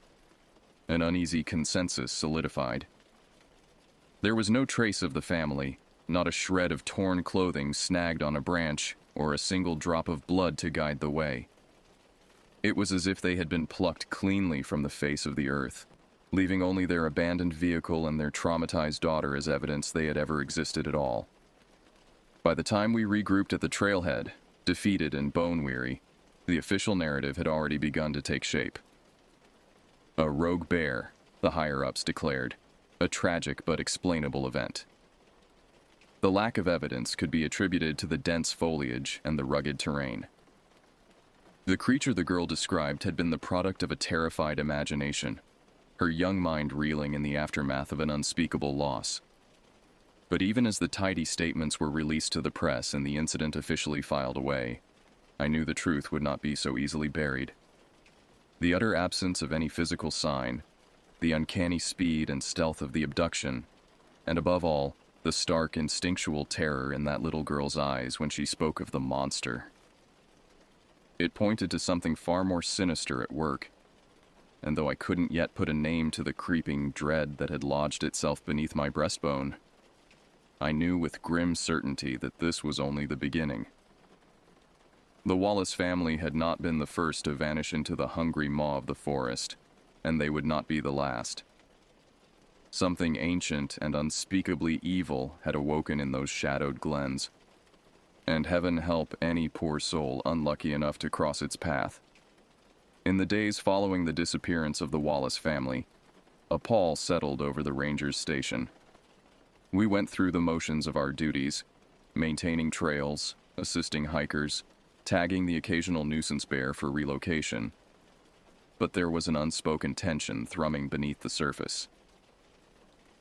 an uneasy consensus solidified. There was no trace of the family, not a shred of torn clothing snagged on a branch or a single drop of blood to guide the way. It was as if they had been plucked cleanly from the face of the earth, leaving only their abandoned vehicle and their traumatized daughter as evidence they had ever existed at all. By the time we regrouped at the trailhead, defeated and bone-weary, the official narrative had already begun to take shape. A rogue bear, the higher-ups declared, a tragic but explainable event. The lack of evidence could be attributed to the dense foliage and the rugged terrain. The creature the girl described had been the product of a terrified imagination, her young mind reeling in the aftermath of an unspeakable loss. But even as the tidy statements were released to the press and the incident officially filed away, I knew the truth would not be so easily buried. The utter absence of any physical sign, the uncanny speed and stealth of the abduction, and above all, the stark instinctual terror in that little girl's eyes when she spoke of the monster. It pointed to something far more sinister at work, and though I couldn't yet put a name to the creeping dread that had lodged itself beneath my breastbone, I knew with grim certainty that this was only the beginning. The Wallace family had not been the first to vanish into the hungry maw of the forest, and they would not be the last. Something ancient and unspeakably evil had awoken in those shadowed glens, and heaven help any poor soul unlucky enough to cross its path. In the days following the disappearance of the Wallace family, a pall settled over the ranger's station. We went through the motions of our duties, maintaining trails, assisting hikers, tagging the occasional nuisance bear for relocation. But there was an unspoken tension thrumming beneath the surface.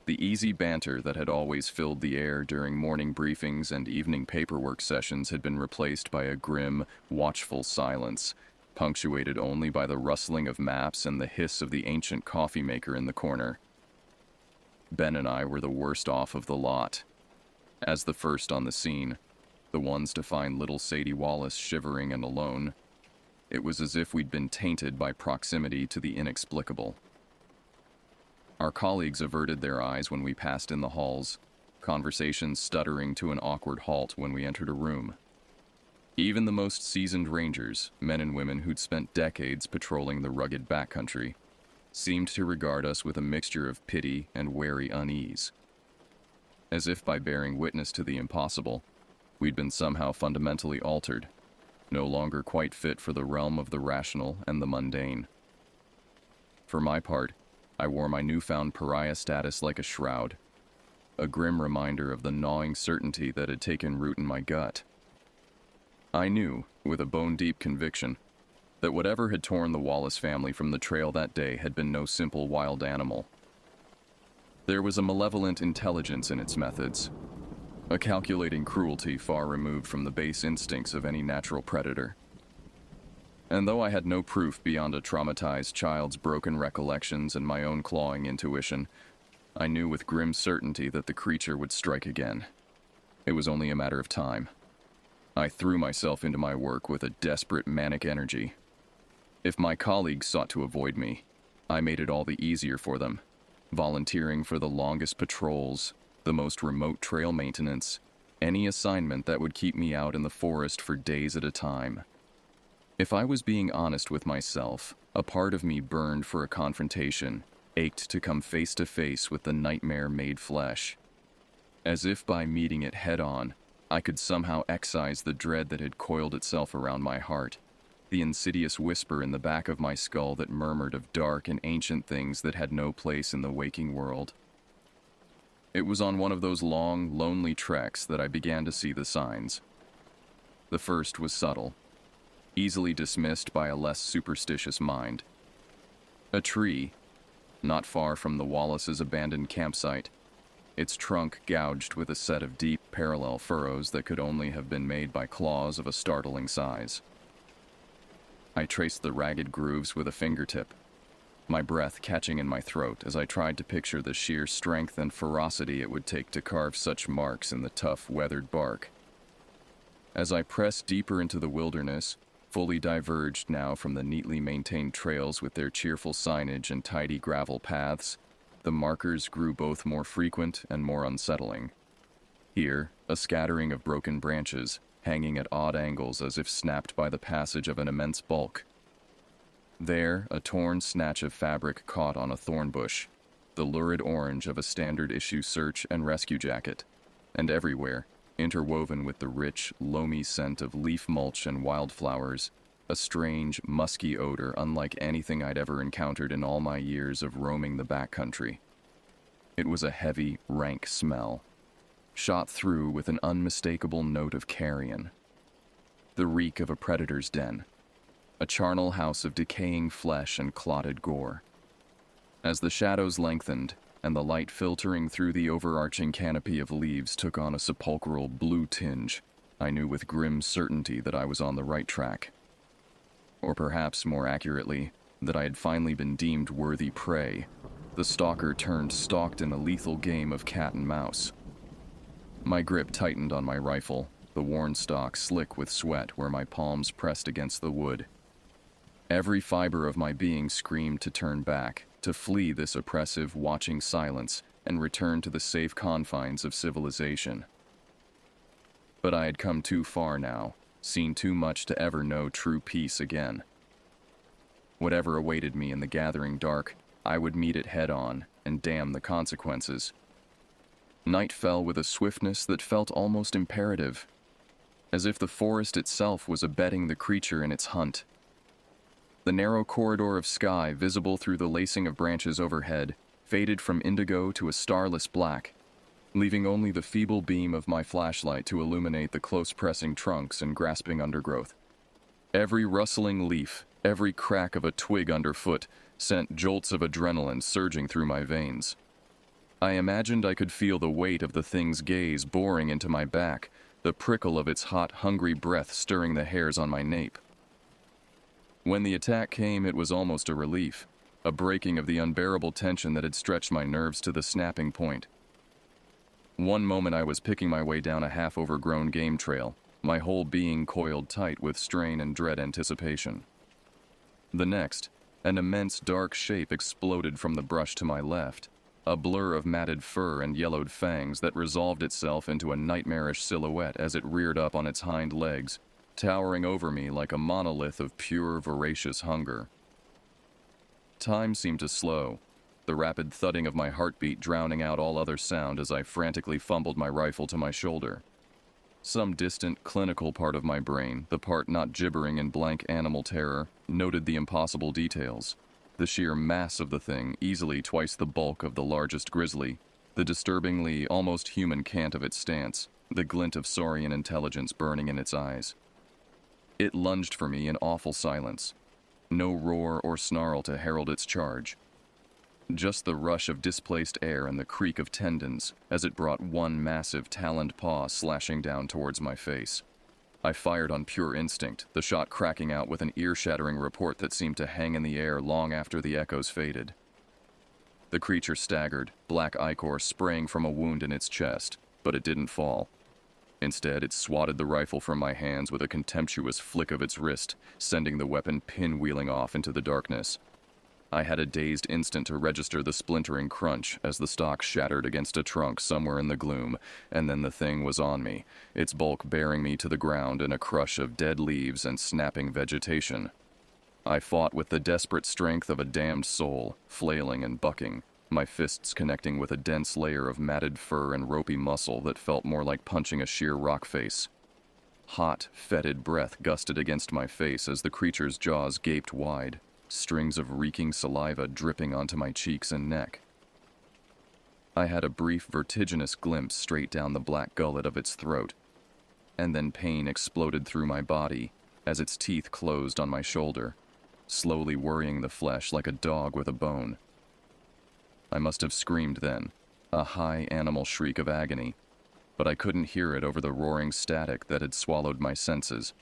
The easy banter that had always filled the air during morning briefings and evening paperwork sessions had been replaced by a grim, watchful silence, punctuated only by the rustling of maps and the hiss of the ancient coffee maker in the corner. Ben and I were the worst off of the lot. As the first on the scene, the ones to find little Sadie Wallace shivering and alone, it was as if we'd been tainted by proximity to the inexplicable. Our colleagues averted their eyes when we passed in the halls, conversations stuttering to an awkward halt when we entered a room. Even the most seasoned rangers, men and women who'd spent decades patrolling the rugged backcountry, seemed to regard us with a mixture of pity and wary unease. As if by bearing witness to the impossible, we'd been somehow fundamentally altered, no longer quite fit for the realm of the rational and the mundane. For my part, I wore my newfound pariah status like a shroud, a grim reminder of the gnawing certainty that had taken root in my gut. I knew, with a bone-deep conviction, that whatever had torn the Wallace family from the trail that day had been no simple wild animal. There was a malevolent intelligence in its methods, a calculating cruelty far removed from the base instincts of any natural predator. And though I had no proof beyond a traumatized child's broken recollections and my own clawing intuition, I knew with grim certainty that the creature would strike again. It was only a matter of time. I threw myself into my work with a desperate manic energy. If my colleagues sought to avoid me, I made it all the easier for them, volunteering for the longest patrols, the most remote trail maintenance, any assignment that would keep me out in the forest for days at a time. If I was being honest with myself, a part of me burned for a confrontation, ached to come face to face with the nightmare made flesh. As if by meeting it head-on, I could somehow excise the dread that had coiled itself around my heart, the insidious whisper in the back of my skull that murmured of dark and ancient things that had no place in the waking world. It was on one of those long, lonely treks that I began to see the signs. The first was subtle, easily dismissed by a less superstitious mind. A tree, not far from the Wallace's abandoned campsite, its trunk gouged with a set of deep, parallel furrows that could only have been made by claws of a startling size. I traced the ragged grooves with a fingertip, my breath catching in my throat as I tried to picture the sheer strength and ferocity it would take to carve such marks in the tough, weathered bark. As I pressed deeper into the wilderness, fully diverged now from the neatly maintained trails with their cheerful signage and tidy gravel paths, the markers grew both more frequent and more unsettling. Here, a scattering of broken branches, hanging at odd angles as if snapped by the passage of an immense bulk. There, a torn snatch of fabric caught on a thorn bush, the lurid orange of a standard-issue search and rescue jacket, and everywhere, interwoven with the rich, loamy scent of leaf mulch and wildflowers, a strange, musky odor unlike anything I'd ever encountered in all my years of roaming the backcountry. It was a heavy, rank smell, shot through with an unmistakable note of carrion. The reek of a predator's den, a charnel house of decaying flesh and clotted gore. As the shadows lengthened, and the light filtering through the overarching canopy of leaves took on a sepulchral blue tinge, I knew with grim certainty that I was on the right track. Or perhaps, more accurately, that I had finally been deemed worthy prey, the stalker turned stalked in a lethal game of cat and mouse. My grip tightened on my rifle, the worn stock slick with sweat where my palms pressed against the wood. Every fiber of my being screamed to turn back, to flee this oppressive, watching silence, and return to the safe confines of civilization. But I had come too far now, seen too much to ever know true peace again. Whatever awaited me in the gathering dark, I would meet it head-on, and damn the consequences. Night fell with a swiftness that felt almost imperative, as if the forest itself was abetting the creature in its hunt. The narrow corridor of sky visible through the lacing of branches overhead faded from indigo to a starless black, leaving only the feeble beam of my flashlight to illuminate the close-pressing trunks and grasping undergrowth. Every rustling leaf, every crack of a twig underfoot sent jolts of adrenaline surging through my veins. I imagined I could feel the weight of the thing's gaze boring into my back, the prickle of its hot, hungry breath stirring the hairs on my nape. When the attack came, it was almost a relief, a breaking of the unbearable tension that had stretched my nerves to the snapping point. One moment I was picking my way down a half-overgrown game trail, my whole being coiled tight with strain and dread anticipation. The next, an immense dark shape exploded from the brush to my left, a blur of matted fur and yellowed fangs that resolved itself into a nightmarish silhouette as it reared up on its hind legs, towering over me like a monolith of pure, voracious hunger. Time seemed to slow, the rapid thudding of my heartbeat drowning out all other sound as I frantically fumbled my rifle to my shoulder. Some distant, clinical part of my brain, the part not gibbering in blank animal terror, noted the impossible details. The sheer mass of the thing, easily twice the bulk of the largest grizzly, the disturbingly, almost human cant of its stance, the glint of saurian intelligence burning in its eyes. It lunged for me in awful silence. No roar or snarl to herald its charge. Just the rush of displaced air and the creak of tendons as it brought one massive taloned paw slashing down towards my face. I fired on pure instinct, the shot cracking out with an ear-shattering report that seemed to hang in the air long after the echoes faded. The creature staggered, black ichor spraying from a wound in its chest, but it didn't fall. Instead, it swatted the rifle from my hands with a contemptuous flick of its wrist, sending the weapon pinwheeling off into the darkness. I had a dazed instant to register the splintering crunch as the stock shattered against a trunk somewhere in the gloom, and then the thing was on me, its bulk bearing me to the ground in a crush of dead leaves and snapping vegetation. I fought with the desperate strength of a damned soul, flailing and bucking, my fists connecting with a dense layer of matted fur and ropey muscle that felt more like punching a sheer rock face. Hot, fetid breath gusted against my face as the creature's jaws gaped wide, strings of reeking saliva dripping onto my cheeks and neck. I had a brief vertiginous glimpse straight down the black gullet of its throat, and then pain exploded through my body as its teeth closed on my shoulder, slowly worrying the flesh like a dog with a bone. I must have screamed then, a high animal shriek of agony, but I couldn't hear it over the roaring static that had swallowed my senses.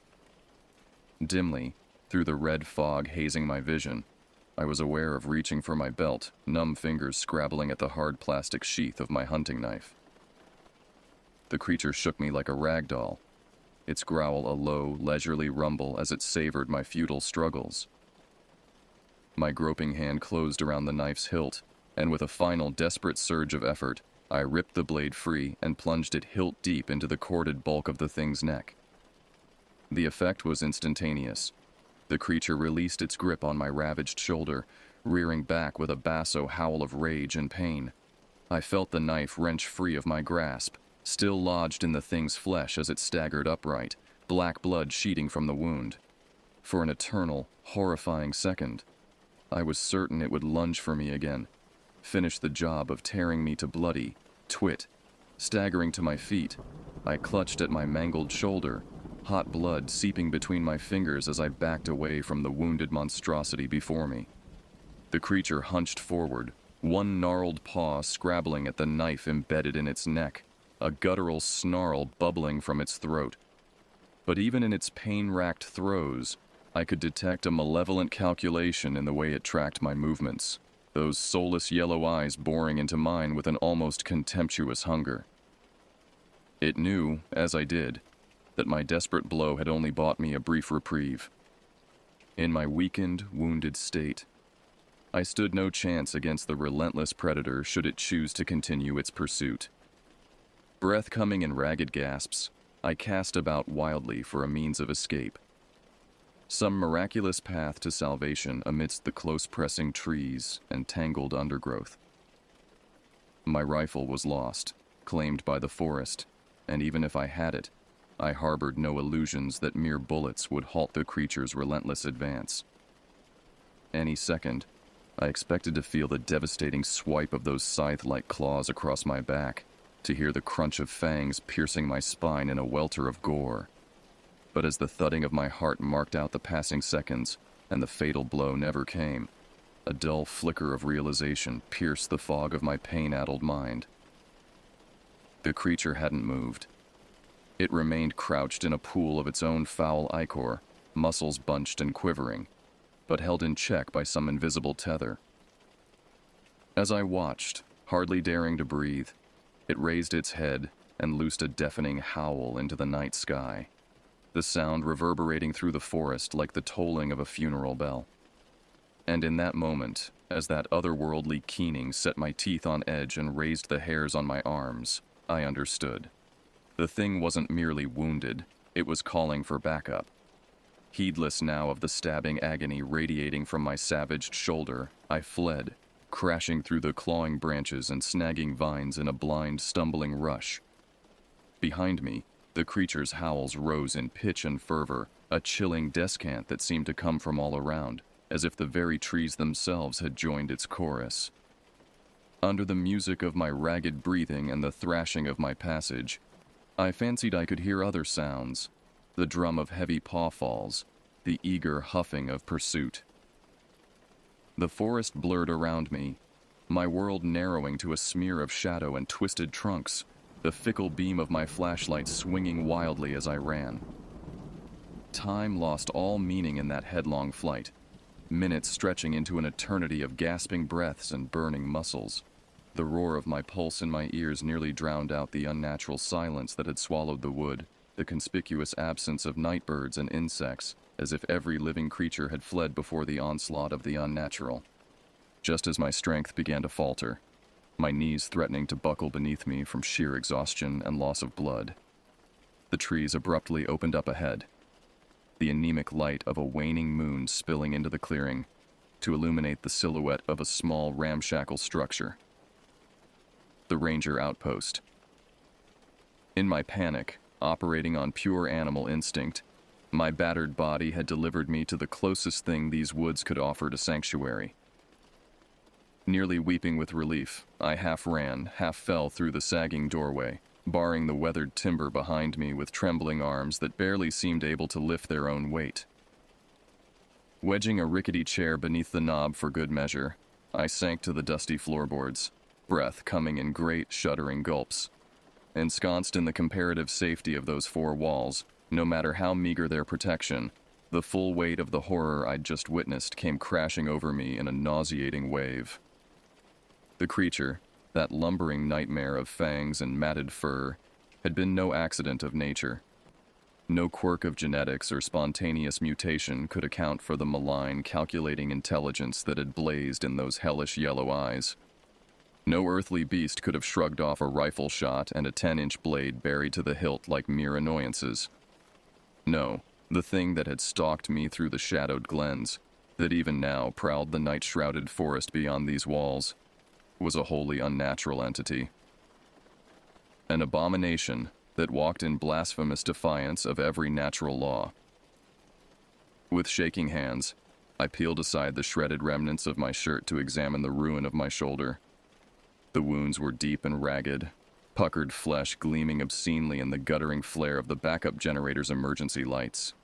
Dimly, through the red fog hazing my vision, I was aware of reaching for my belt, numb fingers scrabbling at the hard plastic sheath of my hunting knife. The creature shook me like a rag doll, its growl a low, leisurely rumble as it savored my futile struggles. My groping hand closed around the knife's hilt, and with a final desperate surge of effort, I ripped the blade free and plunged it hilt deep into the corded bulk of the thing's neck. The effect was instantaneous. The creature released its grip on my ravaged shoulder, rearing back with a basso howl of rage and pain. I felt the knife wrench free of my grasp, still lodged in the thing's flesh as it staggered upright, black blood sheeting from the wound. For an eternal, horrifying second, I was certain it would lunge for me again, finish the job of tearing me to bloody, twit. Staggering to my feet, I clutched at my mangled shoulder, hot blood seeping between my fingers as I backed away from the wounded monstrosity before me. The creature hunched forward, one gnarled paw scrabbling at the knife embedded in its neck, a guttural snarl bubbling from its throat. But even in its pain-racked throes, I could detect a malevolent calculation in the way it tracked my movements, those soulless yellow eyes boring into mine with an almost contemptuous hunger. It knew, as I did, that my desperate blow had only bought me a brief reprieve. In my weakened, wounded state, I stood no chance against the relentless predator should it choose to continue its pursuit. Breath coming in ragged gasps, I cast about wildly for a means of escape. Some miraculous path to salvation amidst the close-pressing trees and tangled undergrowth. My rifle was lost, claimed by the forest, and even if I had it, I harbored no illusions that mere bullets would halt the creature's relentless advance. Any second, I expected to feel the devastating swipe of those scythe-like claws across my back, to hear the crunch of fangs piercing my spine in a welter of gore. But as the thudding of my heart marked out the passing seconds, and the fatal blow never came, a dull flicker of realization pierced the fog of my pain-addled mind. The creature hadn't moved. It remained crouched in a pool of its own foul ichor, muscles bunched and quivering, but held in check by some invisible tether. As I watched, hardly daring to breathe, it raised its head and loosed a deafening howl into the night sky, the sound reverberating through the forest like the tolling of a funeral bell. And in that moment, as that otherworldly keening set my teeth on edge and raised the hairs on my arms, I understood. The thing wasn't merely wounded, it was calling for backup. Heedless now of the stabbing agony radiating from my savaged shoulder, I fled, crashing through the clawing branches and snagging vines in a blind, stumbling rush. Behind me, the creature's howls rose in pitch and fervor, a chilling descant that seemed to come from all around, as if the very trees themselves had joined its chorus. Under the music of my ragged breathing and the thrashing of my passage, I fancied I could hear other sounds, the drum of heavy paw falls, the eager huffing of pursuit. The forest blurred around me, my world narrowing to a smear of shadow and twisted trunks, the fickle beam of my flashlight swinging wildly as I ran. Time lost all meaning in that headlong flight, minutes stretching into an eternity of gasping breaths and burning muscles. The roar of my pulse in my ears nearly drowned out the unnatural silence that had swallowed the wood, the conspicuous absence of night birds and insects, as if every living creature had fled before the onslaught of the unnatural. Just as my strength began to falter, my knees threatening to buckle beneath me from sheer exhaustion and loss of blood, the trees abruptly opened up ahead, the anemic light of a waning moon spilling into the clearing to illuminate the silhouette of a small ramshackle structure. The ranger outpost. In my panic, operating on pure animal instinct, my battered body had delivered me to the closest thing these woods could offer to sanctuary. Nearly weeping with relief, I half ran, half fell through the sagging doorway, barring the weathered timber behind me with trembling arms that barely seemed able to lift their own weight. Wedging a rickety chair beneath the knob for good measure, I sank to the dusty floorboards, breath coming in great, shuddering gulps. Ensconced in the comparative safety of those four walls, no matter how meager their protection, the full weight of the horror I'd just witnessed came crashing over me in a nauseating wave. The creature, that lumbering nightmare of fangs and matted fur, had been no accident of nature. No quirk of genetics or spontaneous mutation could account for the malign, calculating intelligence that had blazed in those hellish yellow eyes. No earthly beast could have shrugged off a rifle shot and a 10-inch blade buried to the hilt like mere annoyances. No, the thing that had stalked me through the shadowed glens, that even now prowled the night-shrouded forest beyond these walls, was a wholly unnatural entity. An abomination that walked in blasphemous defiance of every natural law. With shaking hands, I peeled aside the shredded remnants of my shirt to examine the ruin of my shoulder. The wounds were deep and ragged, puckered flesh gleaming obscenely in the guttering flare of the backup generator's emergency lights.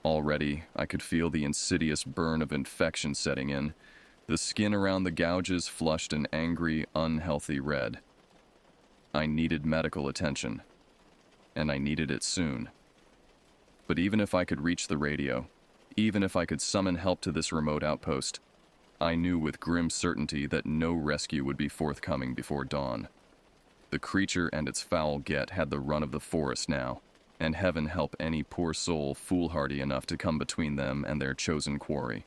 Already, I could feel the insidious burn of infection setting in, the skin around the gouges flushed an angry, unhealthy red. I needed medical attention, and I needed it soon. But even if I could reach the radio, even if I could summon help to this remote outpost, I knew with grim certainty that no rescue would be forthcoming before dawn. The creature and its foul get had the run of the forest now, and heaven help any poor soul foolhardy enough to come between them and their chosen quarry.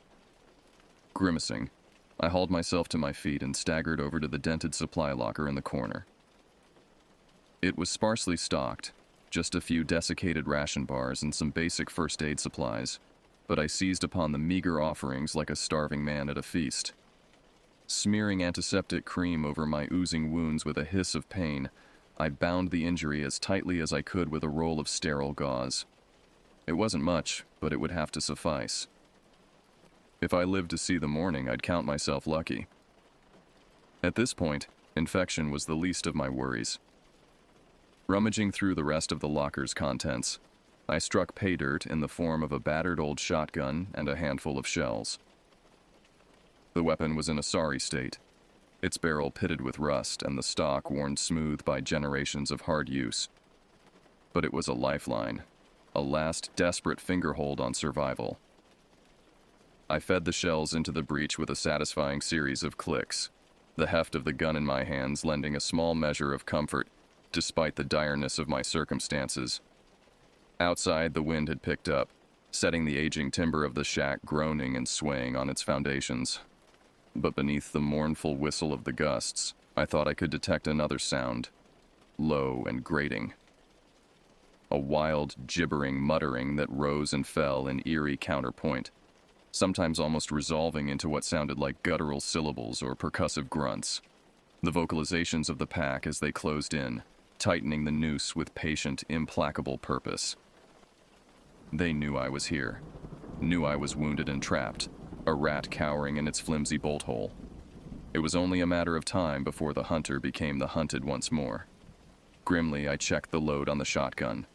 Grimacing, I hauled myself to my feet and staggered over to the dented supply locker in the corner. It was sparsely stocked, just a few desiccated ration bars and some basic first aid supplies, but I seized upon the meager offerings like a starving man at a feast. Smearing antiseptic cream over my oozing wounds with a hiss of pain, I bound the injury as tightly as I could with a roll of sterile gauze. It wasn't much, but it would have to suffice. If I lived to see the morning, I'd count myself lucky. At this point, infection was the least of my worries. Rummaging through the rest of the locker's contents, I struck pay dirt in the form of a battered old shotgun and a handful of shells. The weapon was in a sorry state, its barrel pitted with rust and the stock worn smooth by generations of hard use. But it was a lifeline, a last desperate fingerhold on survival. I fed the shells into the breech with a satisfying series of clicks, the heft of the gun in my hands lending a small measure of comfort despite the direness of my circumstances. Outside, the wind had picked up, setting the aging timber of the shack groaning and swaying on its foundations. But beneath the mournful whistle of the gusts, I thought I could detect another sound, low and grating. A wild, gibbering muttering that rose and fell in eerie counterpoint, sometimes almost resolving into what sounded like guttural syllables or percussive grunts. The vocalizations of the pack as they closed in, tightening the noose with patient, implacable purpose. They knew I was here, knew I was wounded and trapped, a rat cowering in its flimsy bolt hole. It was only a matter of time before the hunter became the hunted once more. Grimly, I checked the load on the shotgun,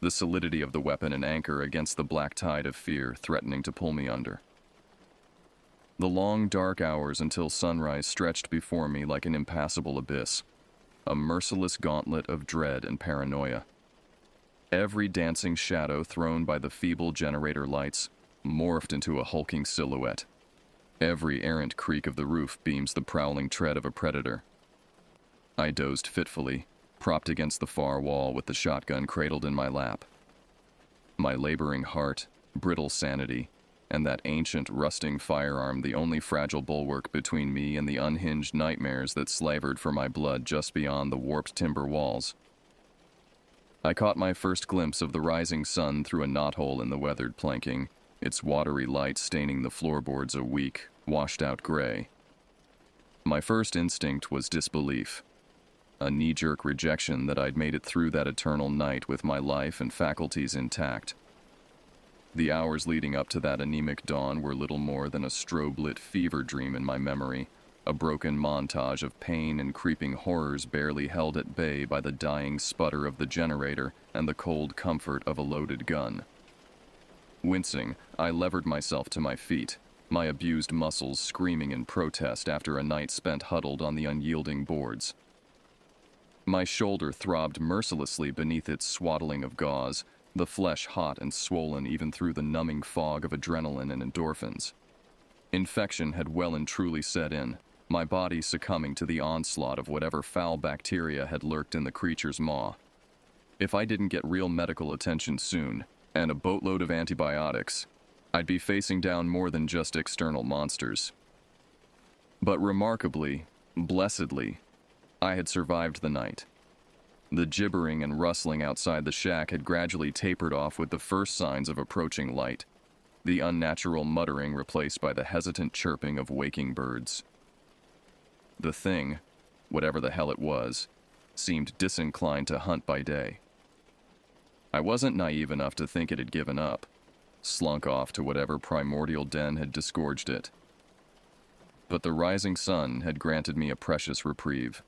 the solidity of the weapon an anchor against the black tide of fear threatening to pull me under. The long, dark hours until sunrise stretched before me like an impassable abyss, a merciless gauntlet of dread and paranoia. Every dancing shadow thrown by the feeble generator lights morphed into a hulking silhouette. Every errant creak of the roof beams the prowling tread of a predator. I dozed fitfully, propped against the far wall with the shotgun cradled in my lap. My laboring heart, brittle sanity, and that ancient, rusting firearm the only fragile bulwark between me and the unhinged nightmares that slavered for my blood just beyond the warped timber walls. I caught my first glimpse of the rising sun through a knothole in the weathered planking, its watery light staining the floorboards a weak, washed-out gray. My first instinct was disbelief, a knee-jerk rejection that I'd made it through that eternal night with my life and faculties intact. The hours leading up to that anemic dawn were little more than a strobe-lit fever dream in my memory, a broken montage of pain and creeping horrors barely held at bay by the dying sputter of the generator and the cold comfort of a loaded gun. Wincing, I levered myself to my feet, my abused muscles screaming in protest after a night spent huddled on the unyielding boards. My shoulder throbbed mercilessly beneath its swaddling of gauze, the flesh hot and swollen even through the numbing fog of adrenaline and endorphins. Infection had well and truly set in, my body succumbing to the onslaught of whatever foul bacteria had lurked in the creature's maw. If I didn't get real medical attention soon, and a boatload of antibiotics, I'd be facing down more than just external monsters. But remarkably, blessedly, I had survived the night. The gibbering and rustling outside the shack had gradually tapered off with the first signs of approaching light, the unnatural muttering replaced by the hesitant chirping of waking birds. The thing, whatever the hell it was, seemed disinclined to hunt by day. I wasn't naive enough to think it had given up, slunk off to whatever primordial den had disgorged it. But the rising sun had granted me a precious reprieve,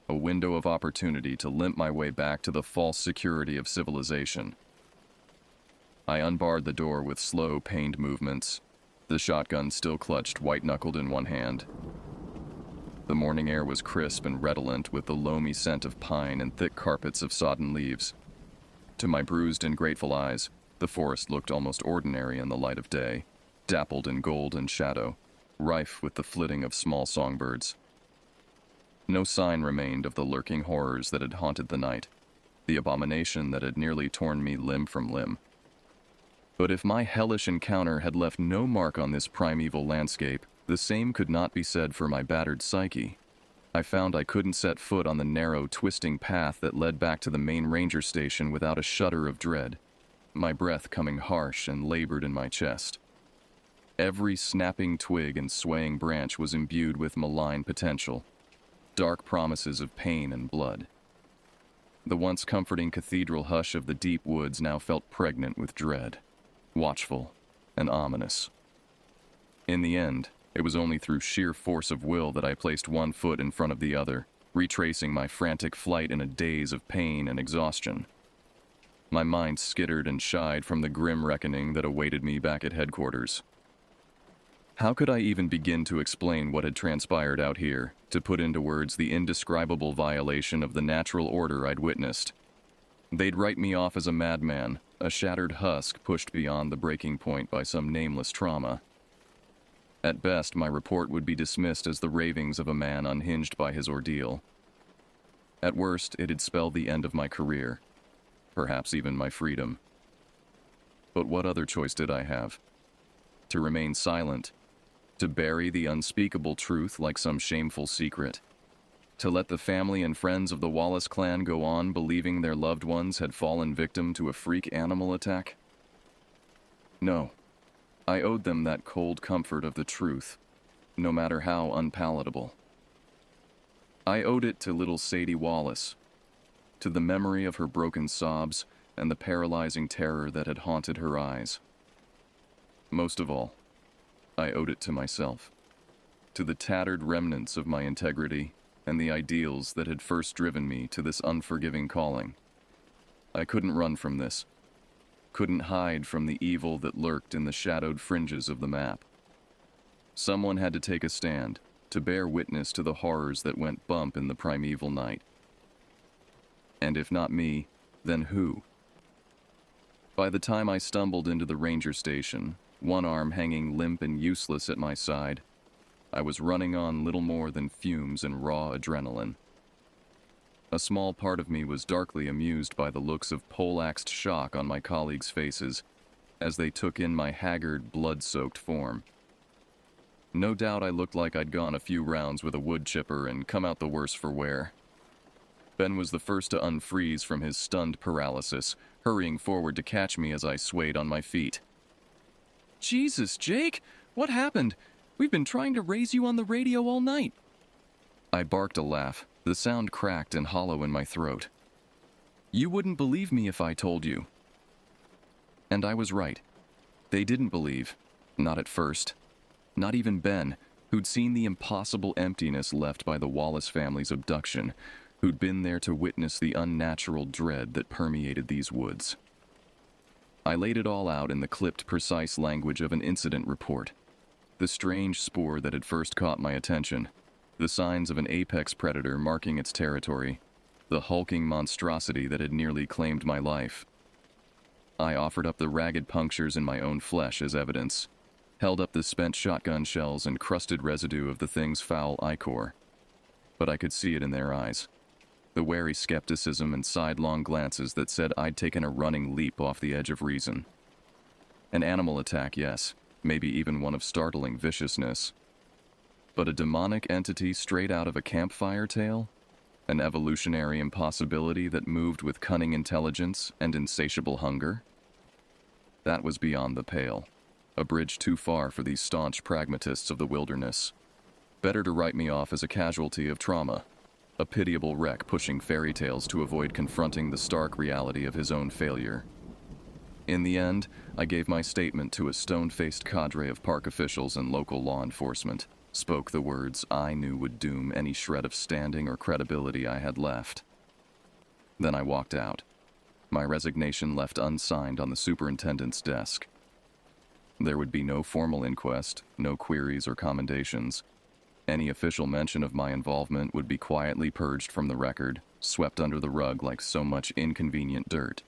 a window of opportunity to limp my way back to the false security of civilization. I unbarred the door with slow, pained movements, the shotgun still clutched white-knuckled in one hand. The morning air was crisp and redolent with the loamy scent of pine and thick carpets of sodden leaves. To my bruised and grateful eyes, the forest looked almost ordinary in the light of day, dappled in gold and shadow, rife with the flitting of small songbirds. No sign remained of the lurking horrors that had haunted the night, the abomination that had nearly torn me limb from limb. But if my hellish encounter had left no mark on this primeval landscape, the same could not be said for my battered psyche. I found I couldn't set foot on the narrow, twisting path that led back to the main ranger station without a shudder of dread, my breath coming harsh and labored in my chest. Every snapping twig and swaying branch was imbued with malign potential, dark promises of pain and blood. The once comforting cathedral hush of the deep woods now felt pregnant with dread, watchful and ominous. In the end, it was only through sheer force of will that I placed one foot in front of the other, retracing my frantic flight in a daze of pain and exhaustion. My mind skittered and shied from the grim reckoning that awaited me back at headquarters. How could I even begin to explain what had transpired out here, to put into words the indescribable violation of the natural order I'd witnessed? They'd write me off as a madman, a shattered husk pushed beyond the breaking point by some nameless trauma. At best, my report would be dismissed as the ravings of a man unhinged by his ordeal. At worst, it'd spell the end of my career, perhaps even my freedom. But what other choice did I have? To remain silent, to bury the unspeakable truth like some shameful secret, to let the family and friends of the Wallace clan go on believing their loved ones had fallen victim to a freak animal attack? No. I owed them that cold comfort of the truth, no matter how unpalatable. I owed it to little Sadie Wallace, to the memory of her broken sobs and the paralyzing terror that had haunted her eyes. Most of all, I owed it to myself, to the tattered remnants of my integrity and the ideals that had first driven me to this unforgiving calling. I couldn't run from this. Couldn't hide from the evil that lurked in the shadowed fringes of the map. Someone had to take a stand, to bear witness to the horrors that went bump in the primeval night. And if not me, then who? By the time I stumbled into the ranger station, one arm hanging limp and useless at my side, I was running on little more than fumes and raw adrenaline. A small part of me was darkly amused by the looks of poleaxed shock on my colleagues' faces as they took in my haggard, blood-soaked form. No doubt I looked like I'd gone a few rounds with a wood chipper and come out the worse for wear. Ben was the first to unfreeze from his stunned paralysis, hurrying forward to catch me as I swayed on my feet. Jesus, Jake! What happened? We've been trying to raise you on the radio all night. I barked a laugh, the sound cracked and hollow in my throat. You wouldn't believe me if I told you. And I was right. They didn't believe. Not at first. Not even Ben, who'd seen the impossible emptiness left by the Wallace family's abduction, who'd been there to witness the unnatural dread that permeated these woods. I laid it all out in the clipped, precise language of an incident report. The strange spoor that had first caught my attention, the signs of an apex predator marking its territory, the hulking monstrosity that had nearly claimed my life. I offered up the ragged punctures in my own flesh as evidence, held up the spent shotgun shells and crusted residue of the thing's foul ichor. But I could see it in their eyes. The wary skepticism and sidelong glances that said I'd taken a running leap off the edge of reason. An animal attack, yes, maybe even one of startling viciousness. But a demonic entity straight out of a campfire tale? An evolutionary impossibility that moved with cunning intelligence and insatiable hunger? That was beyond the pale. A bridge too far for these staunch pragmatists of the wilderness. Better to write me off as a casualty of trauma, a pitiable wreck pushing fairy tales to avoid confronting the stark reality of his own failure. In the end, I gave my statement to a stone-faced cadre of park officials and local law enforcement, spoke the words I knew would doom any shred of standing or credibility I had left. Then I walked out, my resignation left unsigned on the superintendent's desk. There would be no formal inquest, no queries or commendations. Any official mention of my involvement would be quietly purged from the record, swept under the rug like so much inconvenient dirt.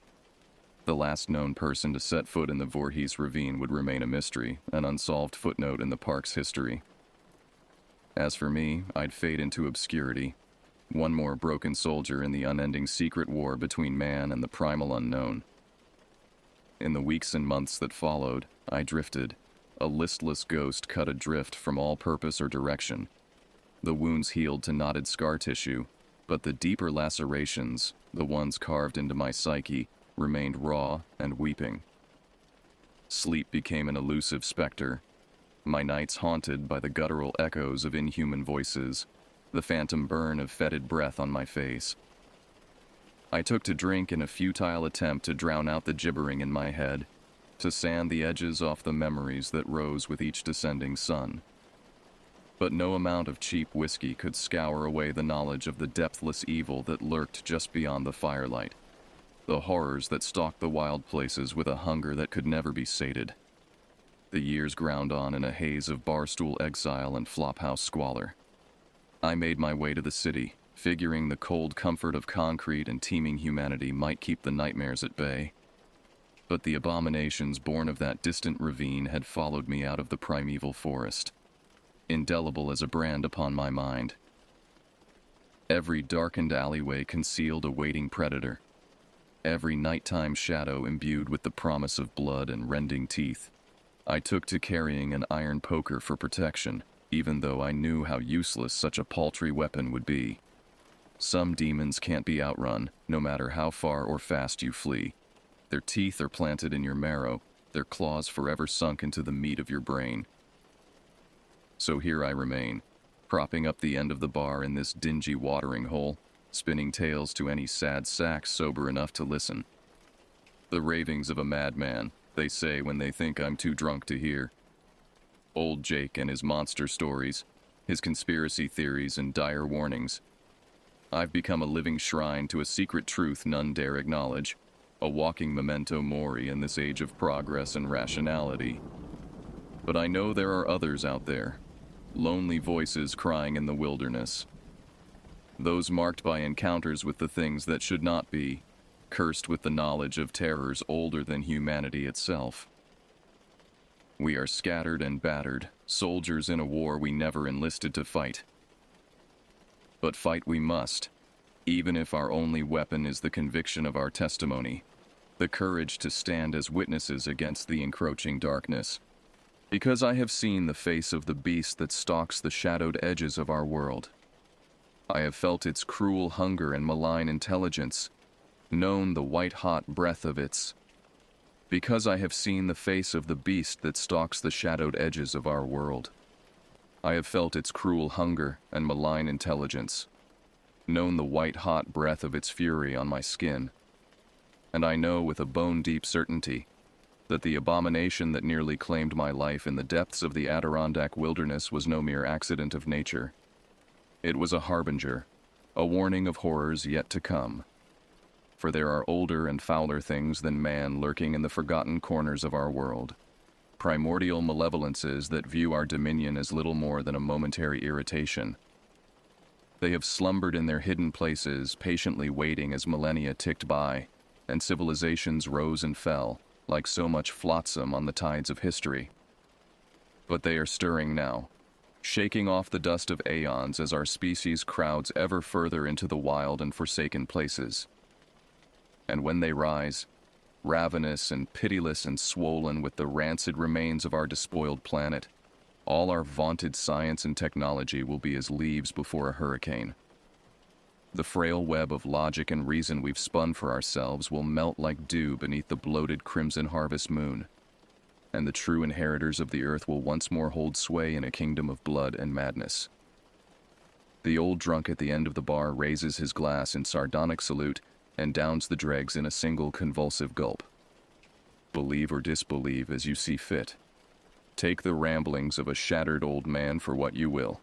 The last known person to set foot in the Voorhees ravine would remain a mystery, an unsolved footnote in the park's history. As for me, I'd fade into obscurity, one more broken soldier in the unending secret war between man and the primal unknown. In the weeks and months that followed, I drifted, a listless ghost cut adrift from all purpose or direction. The wounds healed to knotted scar tissue, but the deeper lacerations, the ones carved into my psyche, remained raw and weeping. Sleep became an elusive specter, my nights haunted by the guttural echoes of inhuman voices, the phantom burn of fetid breath on my face. I took to drink in a futile attempt to drown out the gibbering in my head, to sand the edges off the memories that rose with each descending sun. But no amount of cheap whiskey could scour away the knowledge of the depthless evil that lurked just beyond the firelight, the horrors that stalked the wild places with a hunger that could never be sated. The years ground on in a haze of barstool exile and flophouse squalor. I made my way to the city, figuring the cold comfort of concrete and teeming humanity might keep the nightmares at bay. But the abominations born of that distant ravine had followed me out of the primeval forest, indelible as a brand upon my mind. Every darkened alleyway concealed a waiting predator, every nighttime shadow imbued with the promise of blood and rending teeth. I took to carrying an iron poker for protection, even though I knew how useless such a paltry weapon would be. Some demons can't be outrun, no matter how far or fast you flee. Their teeth are planted in your marrow, their claws forever sunk into the meat of your brain. So here I remain, propping up the end of the bar in this dingy watering hole, spinning tales to any sad sack sober enough to listen. The ravings of a madman, they say when they think I'm too drunk to hear. Old Jake and his monster stories, his conspiracy theories and dire warnings. I've become a living shrine to a secret truth none dare acknowledge, a walking memento mori in this age of progress and rationality. But I know there are others out there, lonely voices crying in the wilderness. Those marked by encounters with the things that should not be, cursed with the knowledge of terrors older than humanity itself. We are scattered and battered, soldiers in a war we never enlisted to fight. But fight we must, even if our only weapon is the conviction of our testimony, the courage to stand as witnesses against the encroaching darkness. Because I have seen the face of the beast that stalks the shadowed edges of our world. I have felt its cruel hunger and malign intelligence, known the white-hot breath of its. Because I have seen the face of the beast that stalks the shadowed edges of our world. I have felt its cruel hunger and malign intelligence, known the white-hot breath of its fury on my skin. And I know with a bone-deep certainty, that the abomination that nearly claimed my life in the depths of the Adirondack wilderness was no mere accident of nature. It was a harbinger, a warning of horrors yet to come. For there are older and fouler things than man lurking in the forgotten corners of our world. Primordial malevolences that view our dominion as little more than a momentary irritation. They have slumbered in their hidden places, patiently waiting as millennia ticked by, and civilizations rose and fell, like so much flotsam on the tides of history. But they are stirring now, shaking off the dust of aeons as our species crowds ever further into the wild and forsaken places. And when they rise, ravenous and pitiless and swollen with the rancid remains of our despoiled planet, all our vaunted science and technology will be as leaves before a hurricane. The frail web of logic and reason we've spun for ourselves will melt like dew beneath the bloated crimson harvest moon, and the true inheritors of the earth will once more hold sway in a kingdom of blood and madness. The old drunk at the end of the bar raises his glass in sardonic salute and downs the dregs in a single convulsive gulp. Believe or disbelieve as you see fit. Take the ramblings of a shattered old man for what you will,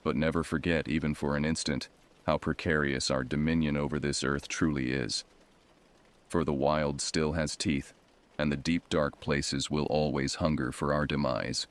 but never forget, even for an instant, how precarious our dominion over this earth truly is. For the wild still has teeth, and the deep dark places will always hunger for our demise.